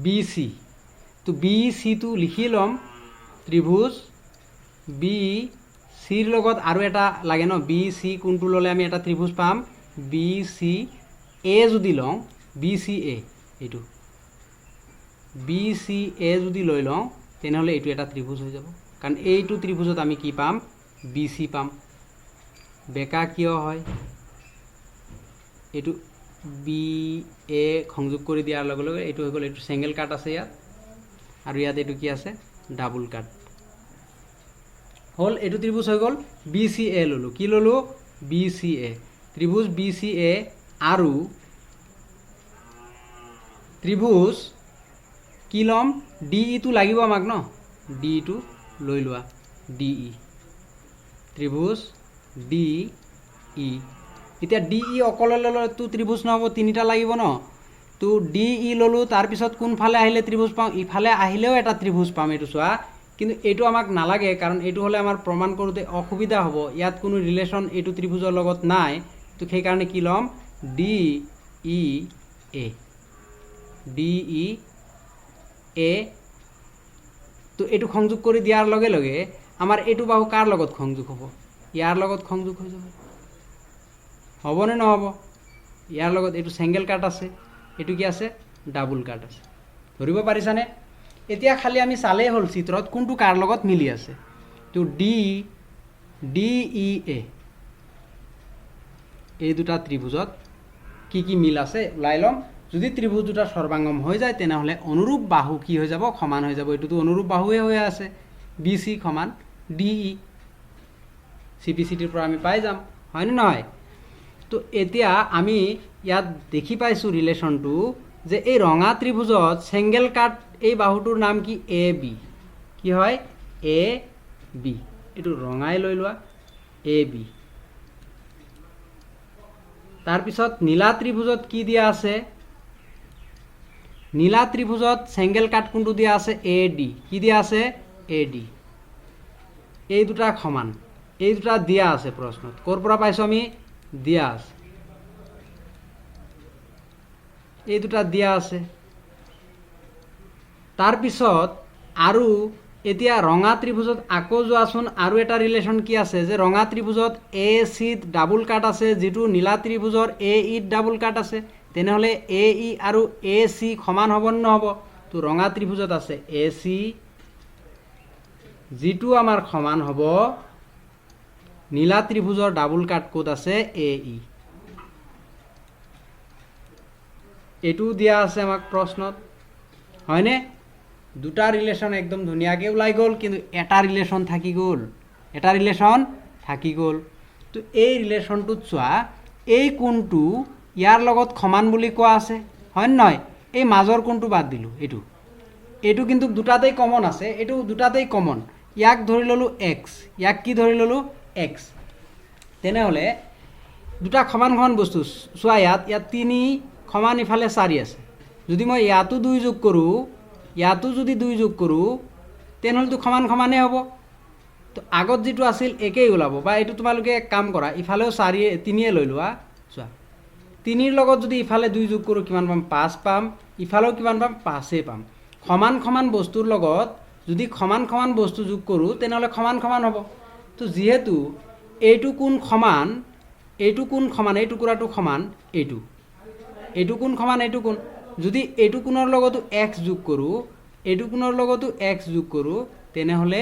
বি চি, তো বি চিটো লিখি ল'ম, ত্ৰিভুজ বি চিৰ লগত আৰু এটা লাগে ন, বি চি কোনটো ল'লে আমি এটা ত্ৰিভুজ পাম, বি চি এ যদি লওঁ, বি চি এ, এইটো বি চি এ যদি লৈ লওঁ, তেনেহ'লে এইটো এটা ত্ৰিভুজ হৈ যাব, কাৰণ এইটো ত্ৰিভুজত আমি কি পাম, বি চি পাম। বেকা কিয় হয়, এইটো বি এ সংযোগ কৰি দিয়াৰ লগে লগে এইটো হৈ গ'ল, এইটো সিঙ্গেল কাট আছে ইয়াত, আৰু ইয়াত এইটো কি আছে, ডাবল কাট হ'ল। এইটো ত্ৰিভুজ হৈ গ'ল, বি চি এ ল'লোঁ, কি ল'লোঁ, বি চি এ, ত্ৰিভুজ বি চি এ আৰু ত্ৰিভুজ কি ল'ম, ডি ইটো লাগিব আমাক ন, ডি ইটো লৈ লোৱা, ডি ই, ত্ৰিভুজ ডি ই এতিয়া ডি ই অকলে ল'লেতো ত্ৰিভুজ নহ'ব, তিনিটা লাগিব ন। তো ডি ই ল'লোঁ, তাৰপিছত কোনফালে আহিলে ত্ৰিভুজ পাওঁ, ইফালে আহিলেও এটা ত্ৰিভুজ পাম। এইটো চোৱা, কিন্তু এইটো আমাক নালাগে, কাৰণ এইটো হ'লে আমাৰ প্ৰমাণ কৰোঁতে অসুবিধা হ'ব। ইয়াত কোনো ৰিলেশ্যন এইটো ত্ৰিভুজৰ লগত নাই। তো সেইকাৰণে কি ল'ম, ডি ই এ, ডি ই এ। তো এইটো সংযোগ কৰি দিয়াৰ লগে লগে আমাৰ এইটো বাহু কাৰ লগত সংযোগ হ'ব, ইয়াৰ লগত সংযোগ হৈ যাব। হ'বনে নহ'ব? ইয়াৰ লগত এইটো চেংগেল কাট আছে, এইটো কি আছে, ডাবুল কাট আছে। ধৰিব পাৰিছানে? এতিয়া খালি আমি চালেই হ'ল চিত্ৰত কোনটো কাৰ লগত মিলি আছে। তো ডি ই এ, এই দুটা ত্ৰিভুজত কি কি মিল আছে ওলাই ল'ম। যদি ত্ৰিভুজ দুটা সৰ্বাংগম হৈ যায়, তেনেহ'লে অনুৰূপ বাহু কি হৈ যাব, সমান হৈ যাব। এইটোতো অনুৰূপ বাহুৱে হৈ আছে, বি চি সমান D E. C P C টিৰ পৰা আমি পাই যাম, হয়নে নহয়? তো এতিয়া আমি ইয়াত দেখি পাইছোঁ ৰিলেশ্যনটো, যে এই ৰঙা ত্ৰিভুজত চেংগেল কাট এই বাহুটোৰ নাম কি, এ বি। কি হয়, এ বি। এইটো ৰঙাই লৈ লোৱা, এ বি। তাৰপিছত নীলা ত্ৰিভুজত কি দিয়া আছে, নীলা ত্ৰিভুজত চেংগেল কাট কোনটো দিয়া আছে, এ ডি। কি দিয়া আছে, এ ডি। এই দুটা সমান, এই দুটা দিয়া আছে প্ৰশ্নত। ক'ৰ পৰা পাইছোঁ আমি, দিয়া আছে, এই দুটা দিয়া আছে। তাৰপিছত আৰু এতিয়া ৰঙা ত্ৰিভুজত আকৌ যোৱাচোন, আৰু এটা ৰিলেশ্যন কি আছে, যে ৰঙা ত্ৰিভুজত এ চিত ডাবুল কাট আছে, যিটো নীলা ত্ৰিভুজৰ এ ইত ডাবুল কাট আছে। তেনেহ'লে এ ই আৰু এ চি সমান হ'ব নে নহ'ব? তো ৰঙা ত্ৰিভুজত আছে এ চি, যিটো আমাৰ সমান হ'ব নীলা ত্ৰিভুজৰ ডাবুল কাট ক'ত আছে, এ ই। এইটোও দিয়া আছে আমাক প্ৰশ্নত, হয়নে? দুটা ৰিলেশ্যন একদম ধুনীয়াকৈ ওলাই গ'ল, কিন্তু এটা ৰিলেশ্যন থাকি গ'ল, এটা ৰিলেশ্যন থাকি গ'ল। তো এই ৰিলেশ্যনটোত চোৱা, এই কোণটো ইয়াৰ লগত সমান বুলি কোৱা আছে, হয় নে নহয়? এই মাজৰ কোণটো বাদ দিলোঁ, এইটো, এইটো কিন্তু দুটাতেই কমন আছে, এইটো দুটাতেই কমন। ইয়াক ধৰি ল'লোঁ এক্স, ইয়াক কি ধৰি ল'লোঁ, এক্স। তেনেহ'লে দুটা সমান সমান বস্তু চোৱা, ইয়াত 3 সমান, ইফালে 4 আছে। যদি মই ইয়াতো 2 যোগ কৰোঁ, ইয়াতো যদি 2 যোগ কৰোঁ, তেনেহ'লেতো সমান সমানেই হ'ব। তো আগত যিটো আছিল একেই ওলাব। বা এইটো তোমালোকে এক কাম কৰা, ইফালেও 3 লৈ লোৱা। চোৱা, 3ৰ লগত যদি ইফালে 2 যোগ কৰোঁ, কিমান পাম, 5 পাম। ইফালেও কিমান পাম, 5 পাম। সমান সমান বস্তুৰ লগত যদি সমান সমান বস্তু যোগ কৰোঁ, তেনেহ'লে সমান সমান হ'ব। তো যিহেতু এইটো কোণ সমান, এইটো কোণ সমান, এই টুকুৰাটো সমান, এইটো কোণ সমান, এইটো কোণ। যদি এইটো কোণৰ লগতো এক্স যোগ কৰোঁ, এইটো কোণৰ লগতো এক্স যোগ কৰোঁ, তেনেহ'লে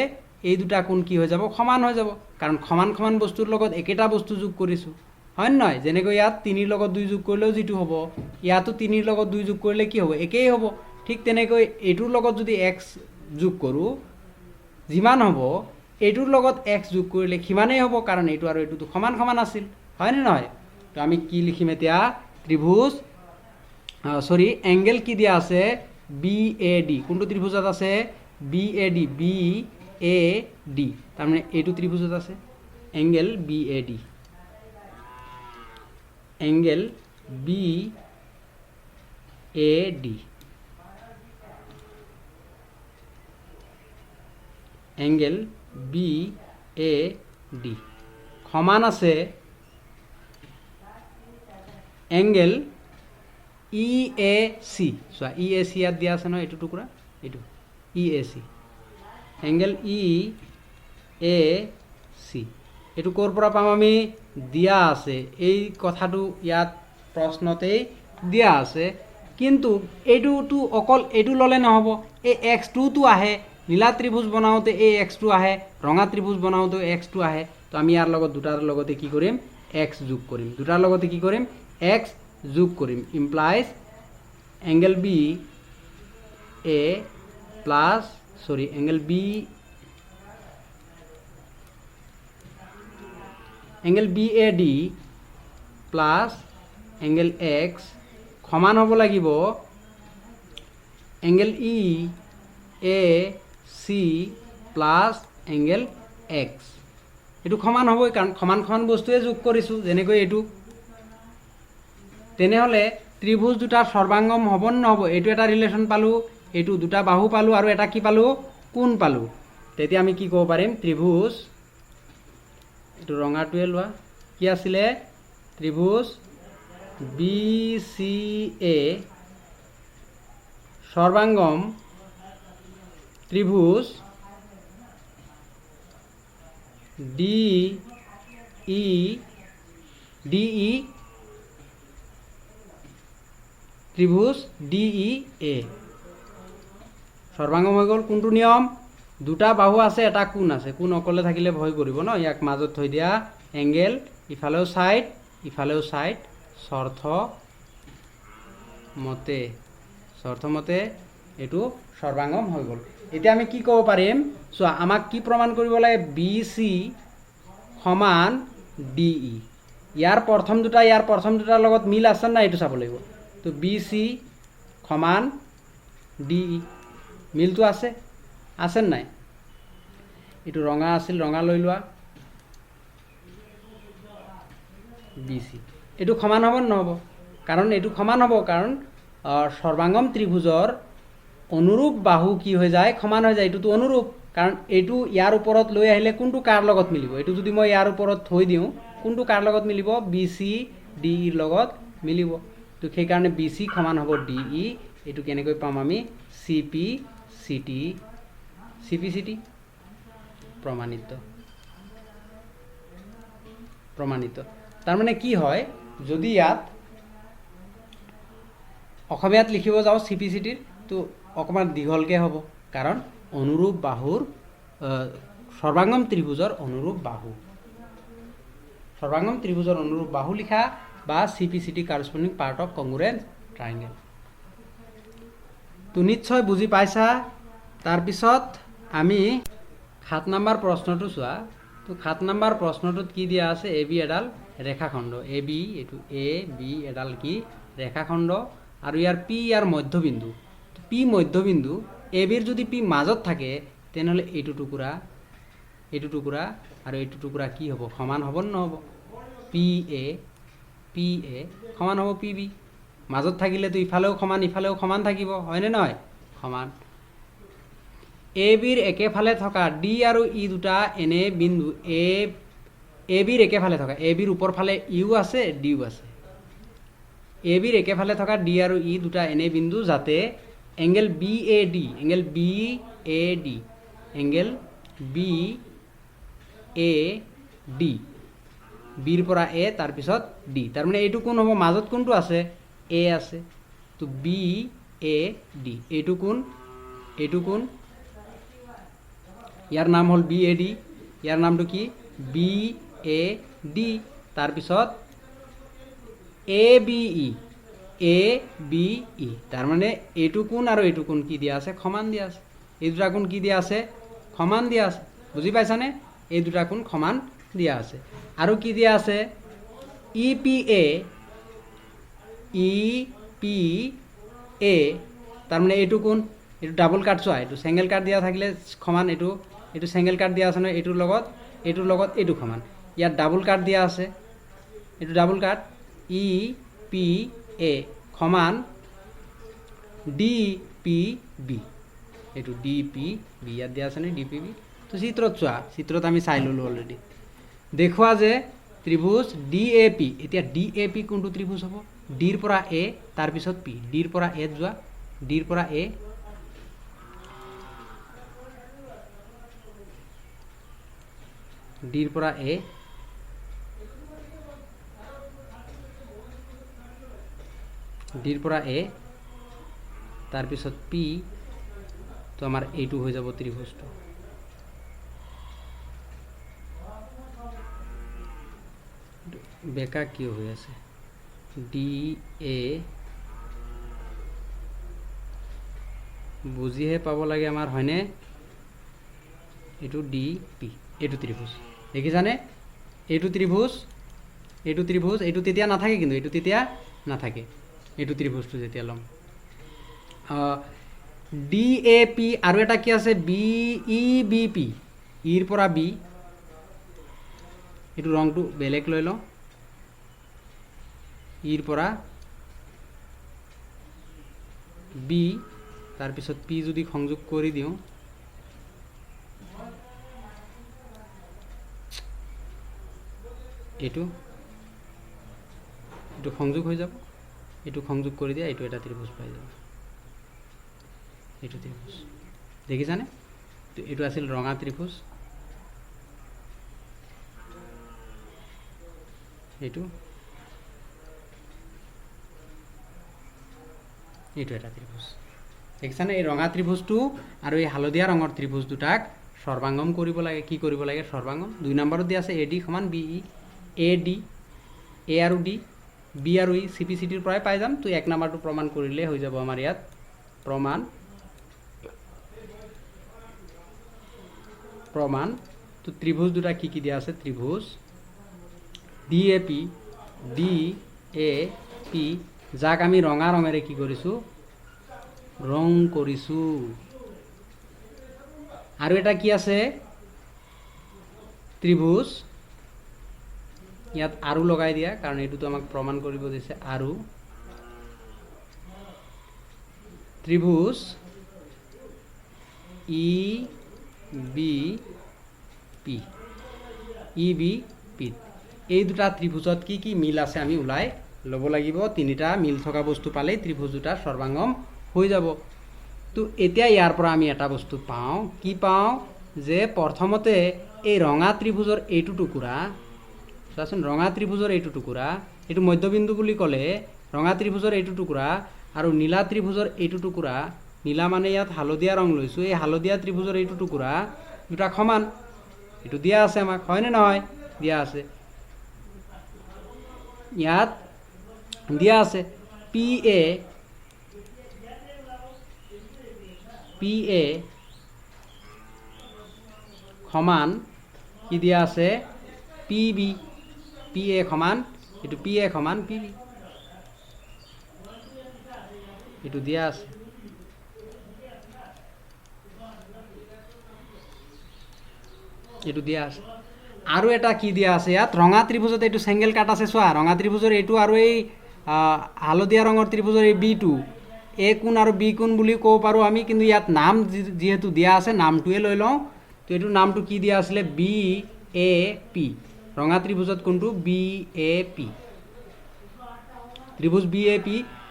এই দুটা কোণ কি হৈ যাব, সমান হৈ যাব। কাৰণ সমান সমান বস্তুৰ লগত একেটা বস্তু যোগ কৰিছোঁ, হয় নে নহয়? যেনেকৈ ইয়াত 3ৰ লগত 2 যোগ কৰিলেও যিটো হ'ব, ইয়াতো 3ৰ লগত 2 যোগ কৰিলে কি হ'ব, একেই হ'ব। ঠিক তেনেকৈ এইটোৰ লগত যদি এক্স যোগ কৰোঁ, যিমান হ'ব এইটোৰ লগত এক্স যোগ কৰিলে সিমানেই হ'ব, কাৰণ এইটো আৰু এইটোতো সমান সমান আছিল, হয়নে নহয়? তো আমি কি লিখিম এতিয়া, ত্ৰিভুজ এংগেল কি দিয়া আছে, বি এ ডি। কোনটো ত্ৰিভুজত আছে, B A D, B A D. তাৰমানে এইটো ত্ৰিভুজত আছে angle B A D, angle B A D, angle B A D সমান আছে এংগেল ই এ চি। চোৱা, ই এ চি ইয়াত দিয়া আছে নহয়, এইটো টুকুৰা, এইটো ই A C, angle E A C. এইটো ক'ৰ পৰা পাম আমি, দিয়া আছে, এই কথাটো ইয়াত প্ৰশ্নতেই দিয়া আছে। কিন্তু এইটোতো অকল এইটো ল'লে নহ'ব, এই এক্সটোতো আহে। নীলা ত্ৰিভুজ বনাওঁতে এই এক্সটো আহে, ৰঙা ত্ৰিভুজ বনাওঁতে এক্সটো আহে। তো আমি ইয়াৰ লগত দুটাৰ লগতে কি কৰিম, এক্স যোগ কৰিম। দুটাৰ লগতে কি কৰিম, এক্স যোগ কৰিম। Implies angle B A plus angle B A D plus angle x সমান হ'ব লাগিব angle E A C plus angle x. এইটো সমান হ'বই, কাৰণ সমান সমান বস্তুৱে যোগ কৰিছোঁ, যেনেকৈ এইটো। তেনেহ'লে ত্ৰিভুজ দুটাৰ সৰ্বাংগম হ'ব নে নহ'ব? এইটো এটা ৰিলেশ্যন পালোঁ, এইটো দুটা বাহু পালোঁ, আৰু এটা কি পালোঁ? কোণ পালোঁ। তেতিয়া আমি কি ক'ব পাৰিম? ত্ৰিভুজ, এইটো ৰঙাটোৱে লোৱা, কি আছিলে? ত্ৰিভুজ বি চি এ সৰ্বাংগম ত্রিভুজ ডিই ত্রিভুজ ডিই এ সর্বাঙ্গম হৈ গ'ল। কোনটো নিয়ম? দুটা বাহু আছে, এটা কোণ আছে। কোণ অকলে থাকিলে ভয় কৰিব ন, ইয়াক মাজত থৈ দিয়া। এংগেল ইফালেও সাইড ইফালেও সাইড, শর্তমতে এইটো সৰ্বাঙ্গম হৈ গ'ল। এতিয়া আমি কি ক'ব পাৰিম? চোৱা, আমাক কি প্ৰমাণ কৰিব লাগে? বি চি সমান ডিই। ইয়াৰ প্ৰথম দুটাৰ লগত মিল আছে নাই এইটো চাব লাগিব। তো বি চি সমান ডিই, মিলটো আছে নাই? এইটো ৰঙা আছিল, ৰঙা লৈ লোৱা। বি চি এইটো সমান হ'ব নহ'ব? কাৰণ এইটো সমান হ'ব, কাৰণ সৰ্বাঙ্গম ত্ৰিভুজৰ অনুৰূপ বাহু কি হৈ যায়? সমান হৈ যায়। এইটোতো অনুৰূপ, কাৰণ এইটো ইয়াৰ ওপৰত লৈ আহিলে কোনটো কাৰ লগত মিলিব? এইটো যদি মই ইয়াৰ ওপৰত থৈ দিওঁ, কোনটো কাৰ লগত মিলিব? বি চি ডিইৰ লগত মিলিব। তো সেইকাৰণে বি চি সমান হ'ব ডিই। এইটো কেনেকৈ পাম আমি? চি পি চি টি প্ৰমাণিত। তাৰমানে কি হয়, যদি ইয়াত অসমীয়াত লিখিব যাওঁ চি পি চি টিৰ, তো অকণমান দীঘলকৈ হ'ব, কাৰণ অনুৰূপ বাহুৰ সৰ্বাঙ্গম ত্ৰিভুজৰ অনুৰূপ বাহু লিখা, বা C P C T corresponding part of congruent triangle. তো নিশ্চয় বুজি পাইছা। তাৰপিছত আমি 7 নম্বৰ প্ৰশ্নটো চোৱা। তো 7 নম্বৰ প্ৰশ্নটোত কি দিয়া আছে? এ বি এডাল ৰেখাখণ্ড, এ বি এডাল কি? ৰেখাখণ্ড, আৰু ইয়াৰ পি ইয়াৰ মধ্যবিন্দু। পি মধ্যবিন্দু, এ বিৰ যদি পি মাজত থাকে, তেনেহ'লে এইটো টুকুৰা আৰু এইটো টুকুৰা কি হ'ব? সমান হ'ব নে নহ'ব? পি এ সমান হ'ব পি বি। মাজত থাকিলেতো ইফালেও সমান থাকিব, হয়নে নহয়? সমান। এ বিৰ একেফালে থকা ডি আৰু ই দুটা এনে বিন্দু, এ বিৰ একেফালে থকা, এ বিৰ ওপৰ ফালে ইও আছে, ডিও আছে। এ বিৰ একেফালে থকা ডি আৰু ই দুটা এনে বিন্দু যাতে এংগেল বি এ ডি বিৰ পৰা এ, তাৰপিছত ডি। তাৰমানে এইটো কোণ হ'ব? মাজত কোনটো আছে? এ আছে। তো বি এ ডি, এইটো কোণ ইয়াৰ নাম হ'ল বি এ ডি। ইয়াৰ নামটো কি? B A D. তাৰপিছত এ বি ই, তাৰমানে এইটো কোণ আৰু এইটো কোণ কি দিয়া আছে? সমান দিয়া আছে। এই দুটা কোণ কি দিয়া আছে? সমান দিয়া আছে। বুজি পাইছানে? এই দুটা কোণ সমান দিয়া আছে। আৰু কি দিয়া আছে? ই পি এ, তাৰমানে এইটো কোণ, এইটো ডাবল কাট চোৱা, এইটো চেঙ্গেল কাট দিয়া থাকিলে সমান, এইটো চেঙ্গেল কাট দিয়া আছে নহয়, এইটোৰ লগত এইটো সমান। ইয়াত ডাবল কাট দিয়া আছে, এইটো double cut. E P A সমান ডি পি বি, এইটো ডি পি বি, ইয়াত দিয়া আছে নহয় ডি পি বি। তো চিত্ৰত চোৱা, চিত্ৰত আমি চাই ল'লোঁ অলৰেডি। দেখুৱা যে ত্ৰিভুজ ডি এ পি, এতিয়া ডি এ পি কোনটো ত্ৰিভুজ হ'ব? ডিৰ পৰা এ, তাৰপিছত পি। ডিৰ পৰা এত যোৱা, ডিৰ পৰা এ, ডিৰ পৰা এ, ডিৰ পৰা এ, তাৰপিছত পি। তো আমাৰ এইটো হৈ যাব ত্ৰিভুজটো। বেকা কিয় হৈ আছে? ডি এ বুজিহে পাব লাগে আমাৰ, হয়নে? এইটো ডি পি, এইটো ত্ৰিভুজ। দেখিছানে? এইটো ত্ৰিভুজ, এইটো তেতিয়া নাথাকে, কিন্তু এইটো তেতিয়া নাথাকে। এইটো ত্ৰিভুজটো যেতিয়া ল'ম, ডি এ পি, আৰু এটা কি আছে? বি ই বি পি, ইৰ পৰা বি, এইটো ৰংটো বেলেগ লৈ লওঁ ইৰ পৰা বি তাৰপিছত পি যদি সংযোগ কৰি দিওঁ এইটো সংযোগ হৈ যাব এইটো সংযোগ কৰি দিয়া এইটো এটা ত্ৰিভুজ পাই যাব এইটো ত্ৰিভুজ দেখিছানে এইটো আছিল ৰঙা ত্ৰিভুজ এইটো এটা ত্ৰিভুজ দেখিছানে এই ৰঙা ত্ৰিভুজটো আৰু এই হালধীয়া ৰঙৰ ত্ৰিভুজ দুটাক সৰ্বাঙ্গম কৰিব লাগে কি কৰিব লাগে সৰ্বাঙ্গম 2 নম্বৰত দিয়া আছে AD সমান BE AD A আৰু D B আৰু E CPCD ৰ পৰাই পাই যাম তো 1 নম্বৰটো প্ৰমাণ কৰিলে হৈ যাব আমাৰ ইয়াত প্ৰমাণ তো ত্ৰিভুজ দুটা কি দিয়া আছে ত্ৰিভুজ DAP DAP যাক আমি ৰঙা ৰঙেৰে কি কৰিছো ৰং কৰিছো আৰু এটা কি আছে ত্ৰিভুজ ইয়াত আৰু লগাই দিয়া কাৰণ এইটো আমাক প্ৰমাণ কৰিব দিছে আৰু ত্ৰিভুজ EBP এই দুটা ত্ৰিভুজত কি মিল আছে আমি উলাই লব লাগিব তিনিটা মিল থকা বস্তু পালে ত্ৰিভুজ দুটা সৰ্বাঙ্গম হৈ যাব তো এতিয়া ইয়াৰ পৰা আমি এটা বস্তু পাওঁ কি পাওঁ যে প্ৰথমতে এই ৰঙা ত্ৰিভুজৰ এইটো টুকুৰা চাচোন ৰঙা ত্ৰিভুজৰ এইটো টুকুৰা এইটো মধ্যবিন্দু বুলি ক'লে ৰঙা ত্ৰিভুজৰ এইটো টুকুৰা আৰু নীলা ত্ৰিভুজৰ এইটো টুকুৰা নীলা মানে ইয়াত হালধীয়া ৰং লৈছো এই হালধীয়া ত্ৰিভুজৰ এইটো টুকুৰা দুটা সমান এইটো দিয়া আছে আমাক হয় নে নহয় দিয়া আছে ইয়াত দিয়া আছে PA সমান কি দিয়া আছে PB PA সমান এইটো PA সমান PB এইটো দিয়া আছে এইটো দিয়া আছে আৰু এটা কি দিয়া আছে ইয়াত ৰঙা ত্ৰিভুজত এইটো সিঙ্গেল কাট আছে চোৱা ৰঙা ত্ৰিভুজৰ এইটো আৰু এই হালধীয়া ৰঙৰ ত্ৰিভুজৰ এই B2 A কোণ আৰু B কোণ বুলি ক'ব পাৰো আমি কিন্তু ইয়াত নাম যেহেতু দিয়া আছে নামটোৱে লৈ লওঁ তো এইটো নামটো কি দিয়া আছিল BAP ৰঙা ত্ৰিভুজত কোনটো BAP ত্ৰিভুজ BAP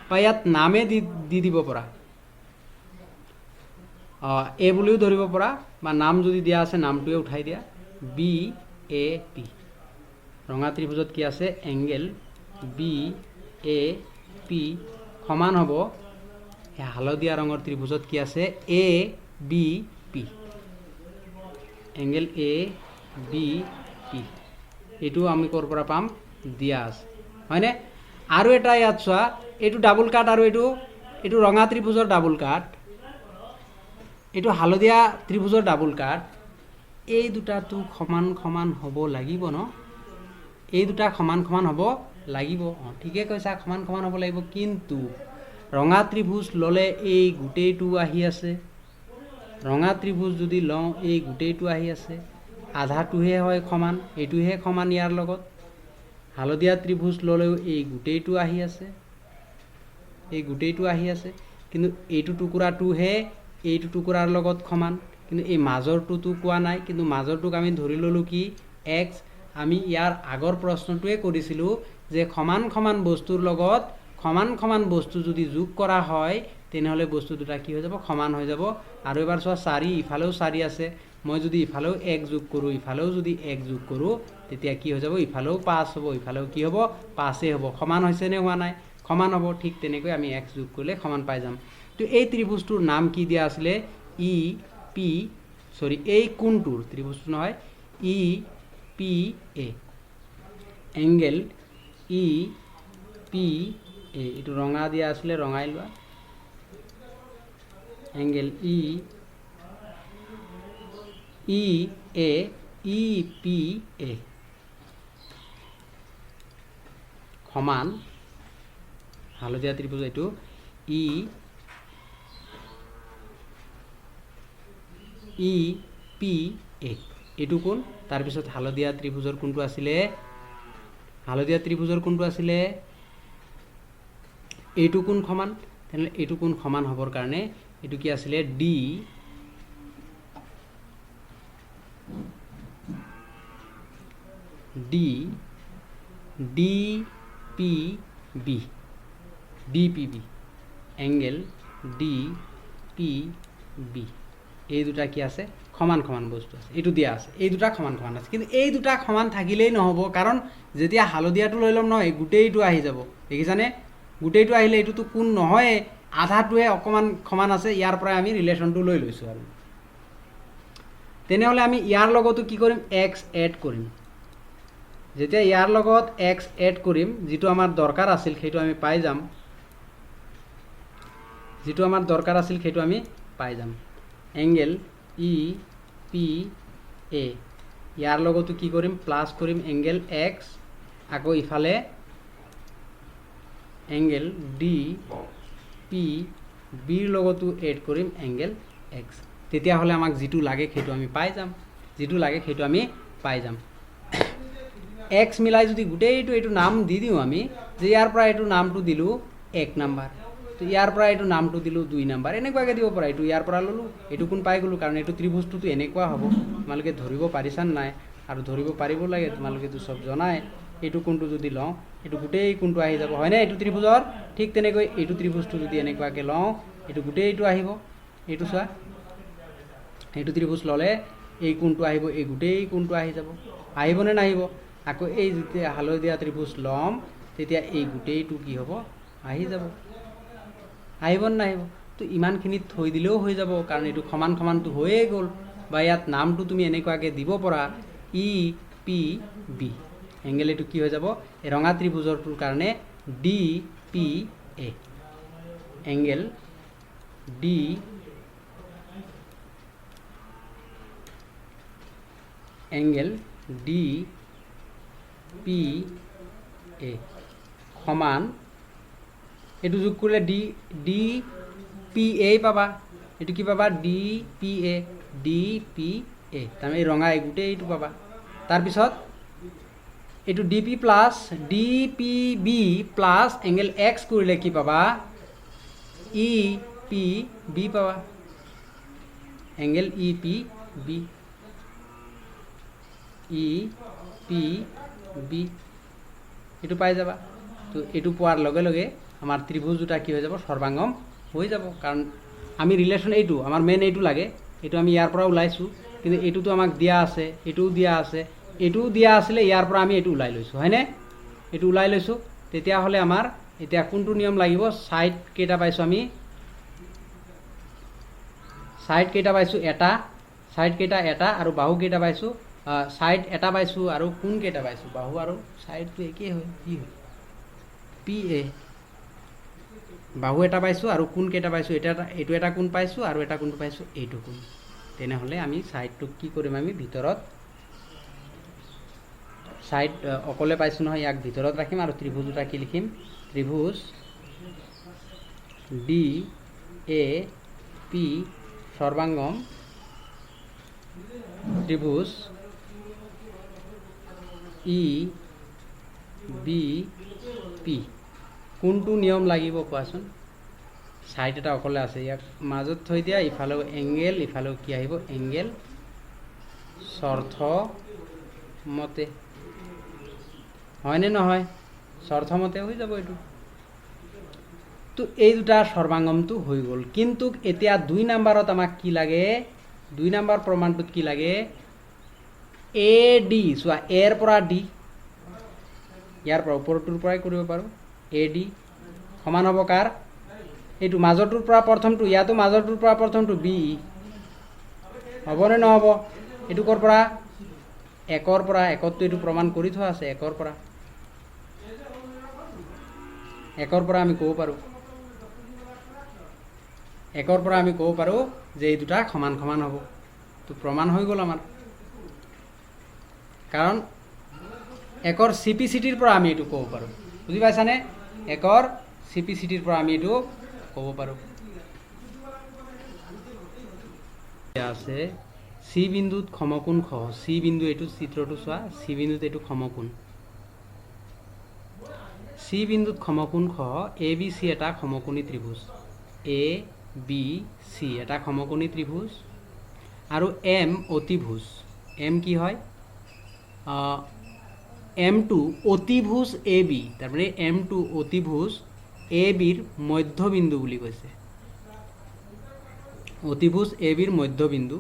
বা ইয়াত নামে দি দিব পৰা এ বুলিও ধৰিব পৰা বা নাম যদি দিয়া আছে নামটোৱে উঠাই দিয়া BAP ৰঙা ত্ৰিভুজত কি আছে এংগেল BAP সমান হ'ব হালধীয়া ৰঙৰ ত্ৰিভুজত কি আছে ABP এংগেল ABP এইটো আমি ক'ৰ পৰা পাম দিয়া আছে হয়নে আৰু এটা ইয়াত চোৱা এইটো ডাবল কাট আৰু এইটো ৰঙা ত্ৰিভুজৰ ডাবল কাট এইটো হালধীয়া ত্ৰিভুজৰ ডাবল কাট এই দুটাটো সমান হ'ব লাগিব ন এই দুটা সমান হ'ব লাগিব ঠিকে কৈছা সমান হ'ব লাগিব কিন্তু ৰঙা ত্ৰিভুজ ললে এই গুটেইটো আহি আছে ৰঙা ত্ৰিভুজ যদি লওঁ এই গুটেইটো আহি আছে আধাটোহে হয় সমান এইটোহে সমান ইয়াৰ লগত হালধীয়া ত্ৰিভুজ ললেও এই গুটেইটো আহি আছে কিন্তু এইটো টুকুৰাটোহে এইটো টুকুৰাৰ লগত সমান কিন্তু এই মাজৰটোতো কোৱা নাই কিন্তু মাজৰটোক আমি ধৰি ললো কি x আমি ইয়াৰ আগৰ প্ৰশ্নটোৱে কৰিছিলো যে সমান বস্তুৰ লগত সমান বস্তু যদি যোগ কৰা হয় তেনেহলে বস্তু দুটা কি হৈ যাব সমান হৈ যাব আৰু এবাৰ চোৱা 4 ইফালেও 4 আছে মই যদি ইফালেও 1 যোগ কৰো ইফালেও যদি 1 যোগ কৰো তেতিয়া কি হৈ যাব ইফালেও 5 হ'ব ইফালেও কি হ'ব 5 হ'ব সমান হৈছে নে হোৱা নাই সমান হ'ব ঠিক তেনেকৈ আমি x যোগ কৰিলে সমান পাই যাম তো এই ত্ৰিভুজটোৰ নাম কি দিয়া আছিল এই কোণটোৰ ত্ৰিভুজটো নহয় EPA এংগেল EPA এইটো ৰঙা দিয়া আছিল ৰঙাই লোৱা এংগেল EPA সমান হালধীয়া ত্ৰিভুজ এইটো EPA এইটো কোণ তাৰপিছত হালধীয়া ত্ৰিভুজৰ কোণটো আছিলে হালধীয়া ত্ৰিভুজৰ কোণটো আছিলে এইটো কোণ সমান তেনেহ'লে এইটো কোণ সমান হ'বৰ কাৰণে এইটো কি আছিলে D D D P B DPB angle DPB এই দুটা কি আছে সমান সমান বস্তু আছে এইটো দিয়া আছে এই দুটা সমান সমান আছে কিন্তু এই দুটা সমান থাকিলেই নহ'ব কাৰণ যেতিয়া হালধীয়াটো লৈ ল'ম নহয় গোটেইটো আহি যাব দেখিছানে গোটেইটো আহিলে এইটোতো কোণ নহয় আধাটোৱে অকমান সমান আছে ইয়াৰ পৰা আমি ৰিলেশ্যনটো লৈ লৈছোঁ আৰু তেনেহ'লে আমি ইয়াৰ লগতো কি কৰিম x এড কৰিম যেতিয়া ইয়াৰ লগত x এড কৰিম যিটো আমাৰ দৰকাৰ আছিল সেইটো আমি পাই যাম যেটো আমাৰ দৰকাৰ আছিল সেইটো আমি পাই যাম এংগেল EPA ইয়াৰ লগতো কি কৰিম প্লাস কৰিম এংগেল x আকৌ ইফালে এংগেল DPB ৰ লগতো এড কৰিম এংগেল x তেতিয়া হলে আমাক যেটো লাগে সেইটো আমি পাই যাম যেটো লাগে সেইটো আমি পাই যাম x মিলাই যদি গোটেইটো এইটো নাম দি দিও আমি যে ইয়াৰ পৰা এইটো নামটো দিলু 1 নম্বৰ তো ইয়াৰ পৰা এইটো নামটো দিলু 2 নম্বৰ এনেকুৱাকে দিব পৰা এইটো ইয়াৰ পৰা ললু এইটো কোন পাই গলু কাৰণ এইটো ত্ৰিভুজটো এনেকুৱা হ'ব তোমালোকে ধৰিব পাৰিছান নাই আৰু ধৰিব পাৰিব লাগে তোমালোকে তো সব জনায় এইটো কোনটো যদি লও এইটো গোটেই কোনটো আহি যাব হয় না এইটো ত্ৰিভুজৰ ঠিক তেনেকৈ এইটো ত্ৰিভুজটো যদি এনেকুৱাকে লও এইটো গোটেইটো আহিব এইটো চোৱা এইটো ত্ৰিভুজ ললে এই কোনটো আহিব এই গোটেই কোনটো আহি যাব আহিবনে নাহিব আকৌ এই যেতিয়া হালধীয়া ত্ৰিভুজ লম তেতিয়া এই গোটেইটো কি হ'ব আহি যাব আহিব না আহিব তো ইমানখিনি থৈ দিলেও হৈ যাব কাৰণ এইটো সমান সমানটো হৈয়ে গ'ল বা ইয়াত নামটো তুমি এনেকুৱাকে দিব পৰা EPB এংগেল এইটো কি হৈ যাব এই ৰঙা ত্ৰিভুজৰটোৰ কাৰণে DPA এংগেল DPA সমান এটো যোগ কৰিলে DPA পাবা এটো কি পাবা DPA তাৰমানে এই ৰঙা গুটেই এইটো পাবা তাৰ পিছত এটো DP plus DPB plus angle x কৰিলে কি পাবা EPB পাবা এংগেল EPB এটো পাই যাবা তো এটো পোৱাৰ লগে লগে আমাৰ ত্ৰিভুজ দুটা কি হৈ যাব সৰ্বাঙ্গম হৈ যাব কাৰণ আমি ৰিলেশন এইটো আমাৰ মেইন এইটো লাগে এইটো আমি ইয়াৰ পৰা উলাইছো কিন্তু এইটোতো আমাক দিয়া আছে এইটোও দিয়া আছে এইটোও দিয়া আছিল ইয়াৰ পৰা আমি এইটো উলাই লৈছো হয়নে এইটো উলাই লৈছো তেতিয়া হলে আমাৰ এতিয়া কোনটো নিয়ম লাগিব সাইড কেটা পাইছো আমি সাইড কেটা পাইছো এটা সাইড কেটা এটা আৰু বাহু কেটা পাইছো সাইড এটা পাইছো আৰু কোন কেটা পাইছো বাহু আৰু সাইডটো একেই হয় কি হয় PA বাহু এটা পাইছো আৰু কোন কেটা পাইছো এইটো এটা কোন পাইছো আৰু এটা কোন পাইছো এইটো কোন তেনে হলে আমি সাইডটো কি কৰিম আমি ভিতৰত সাইড অকলে পাইছো নহয় ইয়াক ভিতৰত ৰাখিম আৰু ত্ৰিভুজটা কি লিখিম ত্ৰিভুজ DAP সৰ্বাঙ্গম ত্ৰিভুজ EBP কোনটো নিয়ম লাগিব কোৱাচোন সাইড এটা অকলে আছে ইয়াক মাজত থৈ দিয়া ইফালে এংগেল ইফালে কি আহিব এংগেল শর্ত মতে হয়নে নহয় শর্ত মতে হৈ যাব এটো তো এই দুটা সর্বাঙ্গমটো হৈ গল কিন্তু এতিয়া 2 নম্বৰত আমাক কি লাগে 2 নম্বৰ প্ৰমাণটোত কি লাগে AD সোয়া এৰ পৰা D ইয়াৰ পৰা ওপৰটোৰ পৰাই কৰিব পাৰো AD সমান হ'ব কাৰ এইটো মাজৰটোৰ পৰা প্ৰথমটো ইয়াতো মাজৰটোৰ পৰা প্ৰথমটো B হ'বনে নহব এটো কৰ পৰা একৰ পৰা একতো এটো প্ৰমাণ কৰি থোৱা আছে একৰ পৰা আমি ক'ব পাৰো একৰ পৰা আমি ক'ব পাৰো যে এই দুটা সমান সমান হ'ব তো প্ৰমাণ হৈ গল আমাৰ কাৰণ একৰ সিপিসিটিৰ পৰা আমি এটো ক'ব পাৰো বুজি পাইছানে একৰ সিপিসিটিৰ পৰা আমি এটো ক'ব পাৰো আছে চি বিন্দুত সমকোণ খ, চি বিন্দু এইটো চিত্ৰটো চোৱা, চি বিন্দুত এইটো সমকোণ, চি বিন্দুত সমকোণ খ, এ বি চি এটা সমকোণী ত্ৰিভুজ, এ বি চি এটা সমকোণী ত্ৰিভুজ আৰু এম অতিভুজ, এম কি হয় এমটো অতিভুজ এ বি, তাৰমানে এমটো অতিভুজ এ বিৰ মধ্যবিন্দু বুলি কৈছে, অতিভুজ এ বিৰ মধ্যবিন্দু,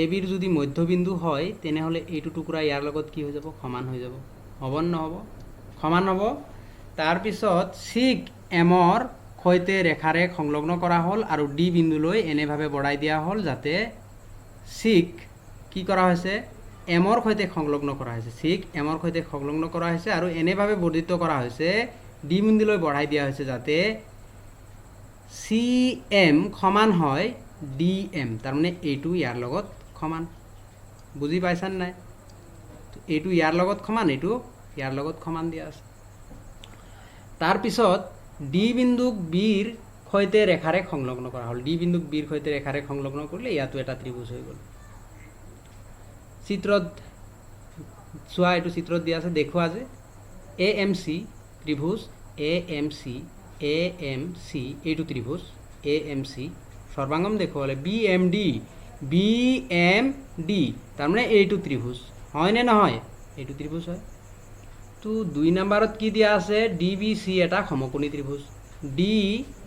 এ বিৰ যদি মধ্যবিন্দু হয় তেনেহ'লে এইটো টুকুৰা ইয়াৰ লগত কি হৈ যাব, সমান হৈ যাব, হ'ব নহ'ব, সমান হ'ব। তাৰপিছত চিক এমৰ সৈতে ৰেখাৰেখ সংলগ্ন কৰা হ'ল আৰু ডি বিন্দুলৈ এনেভাৱে বঢ়াই দিয়া হ'ল যাতে চিক কি কৰা হৈছে, এমৰ সৈতে সংলগ্ন কৰা হৈছে, চিক এমৰ সৈতে সংলগ্ন কৰা হৈছে আৰু এনেভাৱে বৰ্ধিত কৰা হৈছে, ডি বিন্দুলৈ বঢ়াই দিয়া হৈছে যাতে চি এম সমান হয় ডি এম, তাৰমানে এইটো ইয়াৰ লগত সমান, বুজি পাইছানে নাই, এইটো ইয়াৰ লগত সমান, এইটো ইয়াৰ লগত সমান দিয়া আছে। তাৰপিছত ডি বিন্দুক বিৰ সৈতে ৰেখাৰেখ সংলগ্ন কৰা হ'ল, ডি বিন্দুক বিৰ সৈতে ৰেখাৰেখ সংলগ্ন কৰিলে ইয়াতো এটা ত্ৰিভুজ হৈ গ'ল। চিত্ৰত চোৱা, এইটো চিত্ৰত দিয়া আছে, দেখুৱা যে এ এম চি ত্ৰিভুজ, A M C, A M C এইটো ত্ৰিভুজ, এ এম চি সৰ্বাঙ্গম দেখুৱালে B M D, B M D, তাৰমানে এইটো ত্ৰিভুজ হয়নে নহয়, এইটো ত্ৰিভুজ হয়। তো 2 নম্বৰত কি দিয়া আছে, ডি বি চি এটা সমকোণী ত্ৰিভুজ, ডি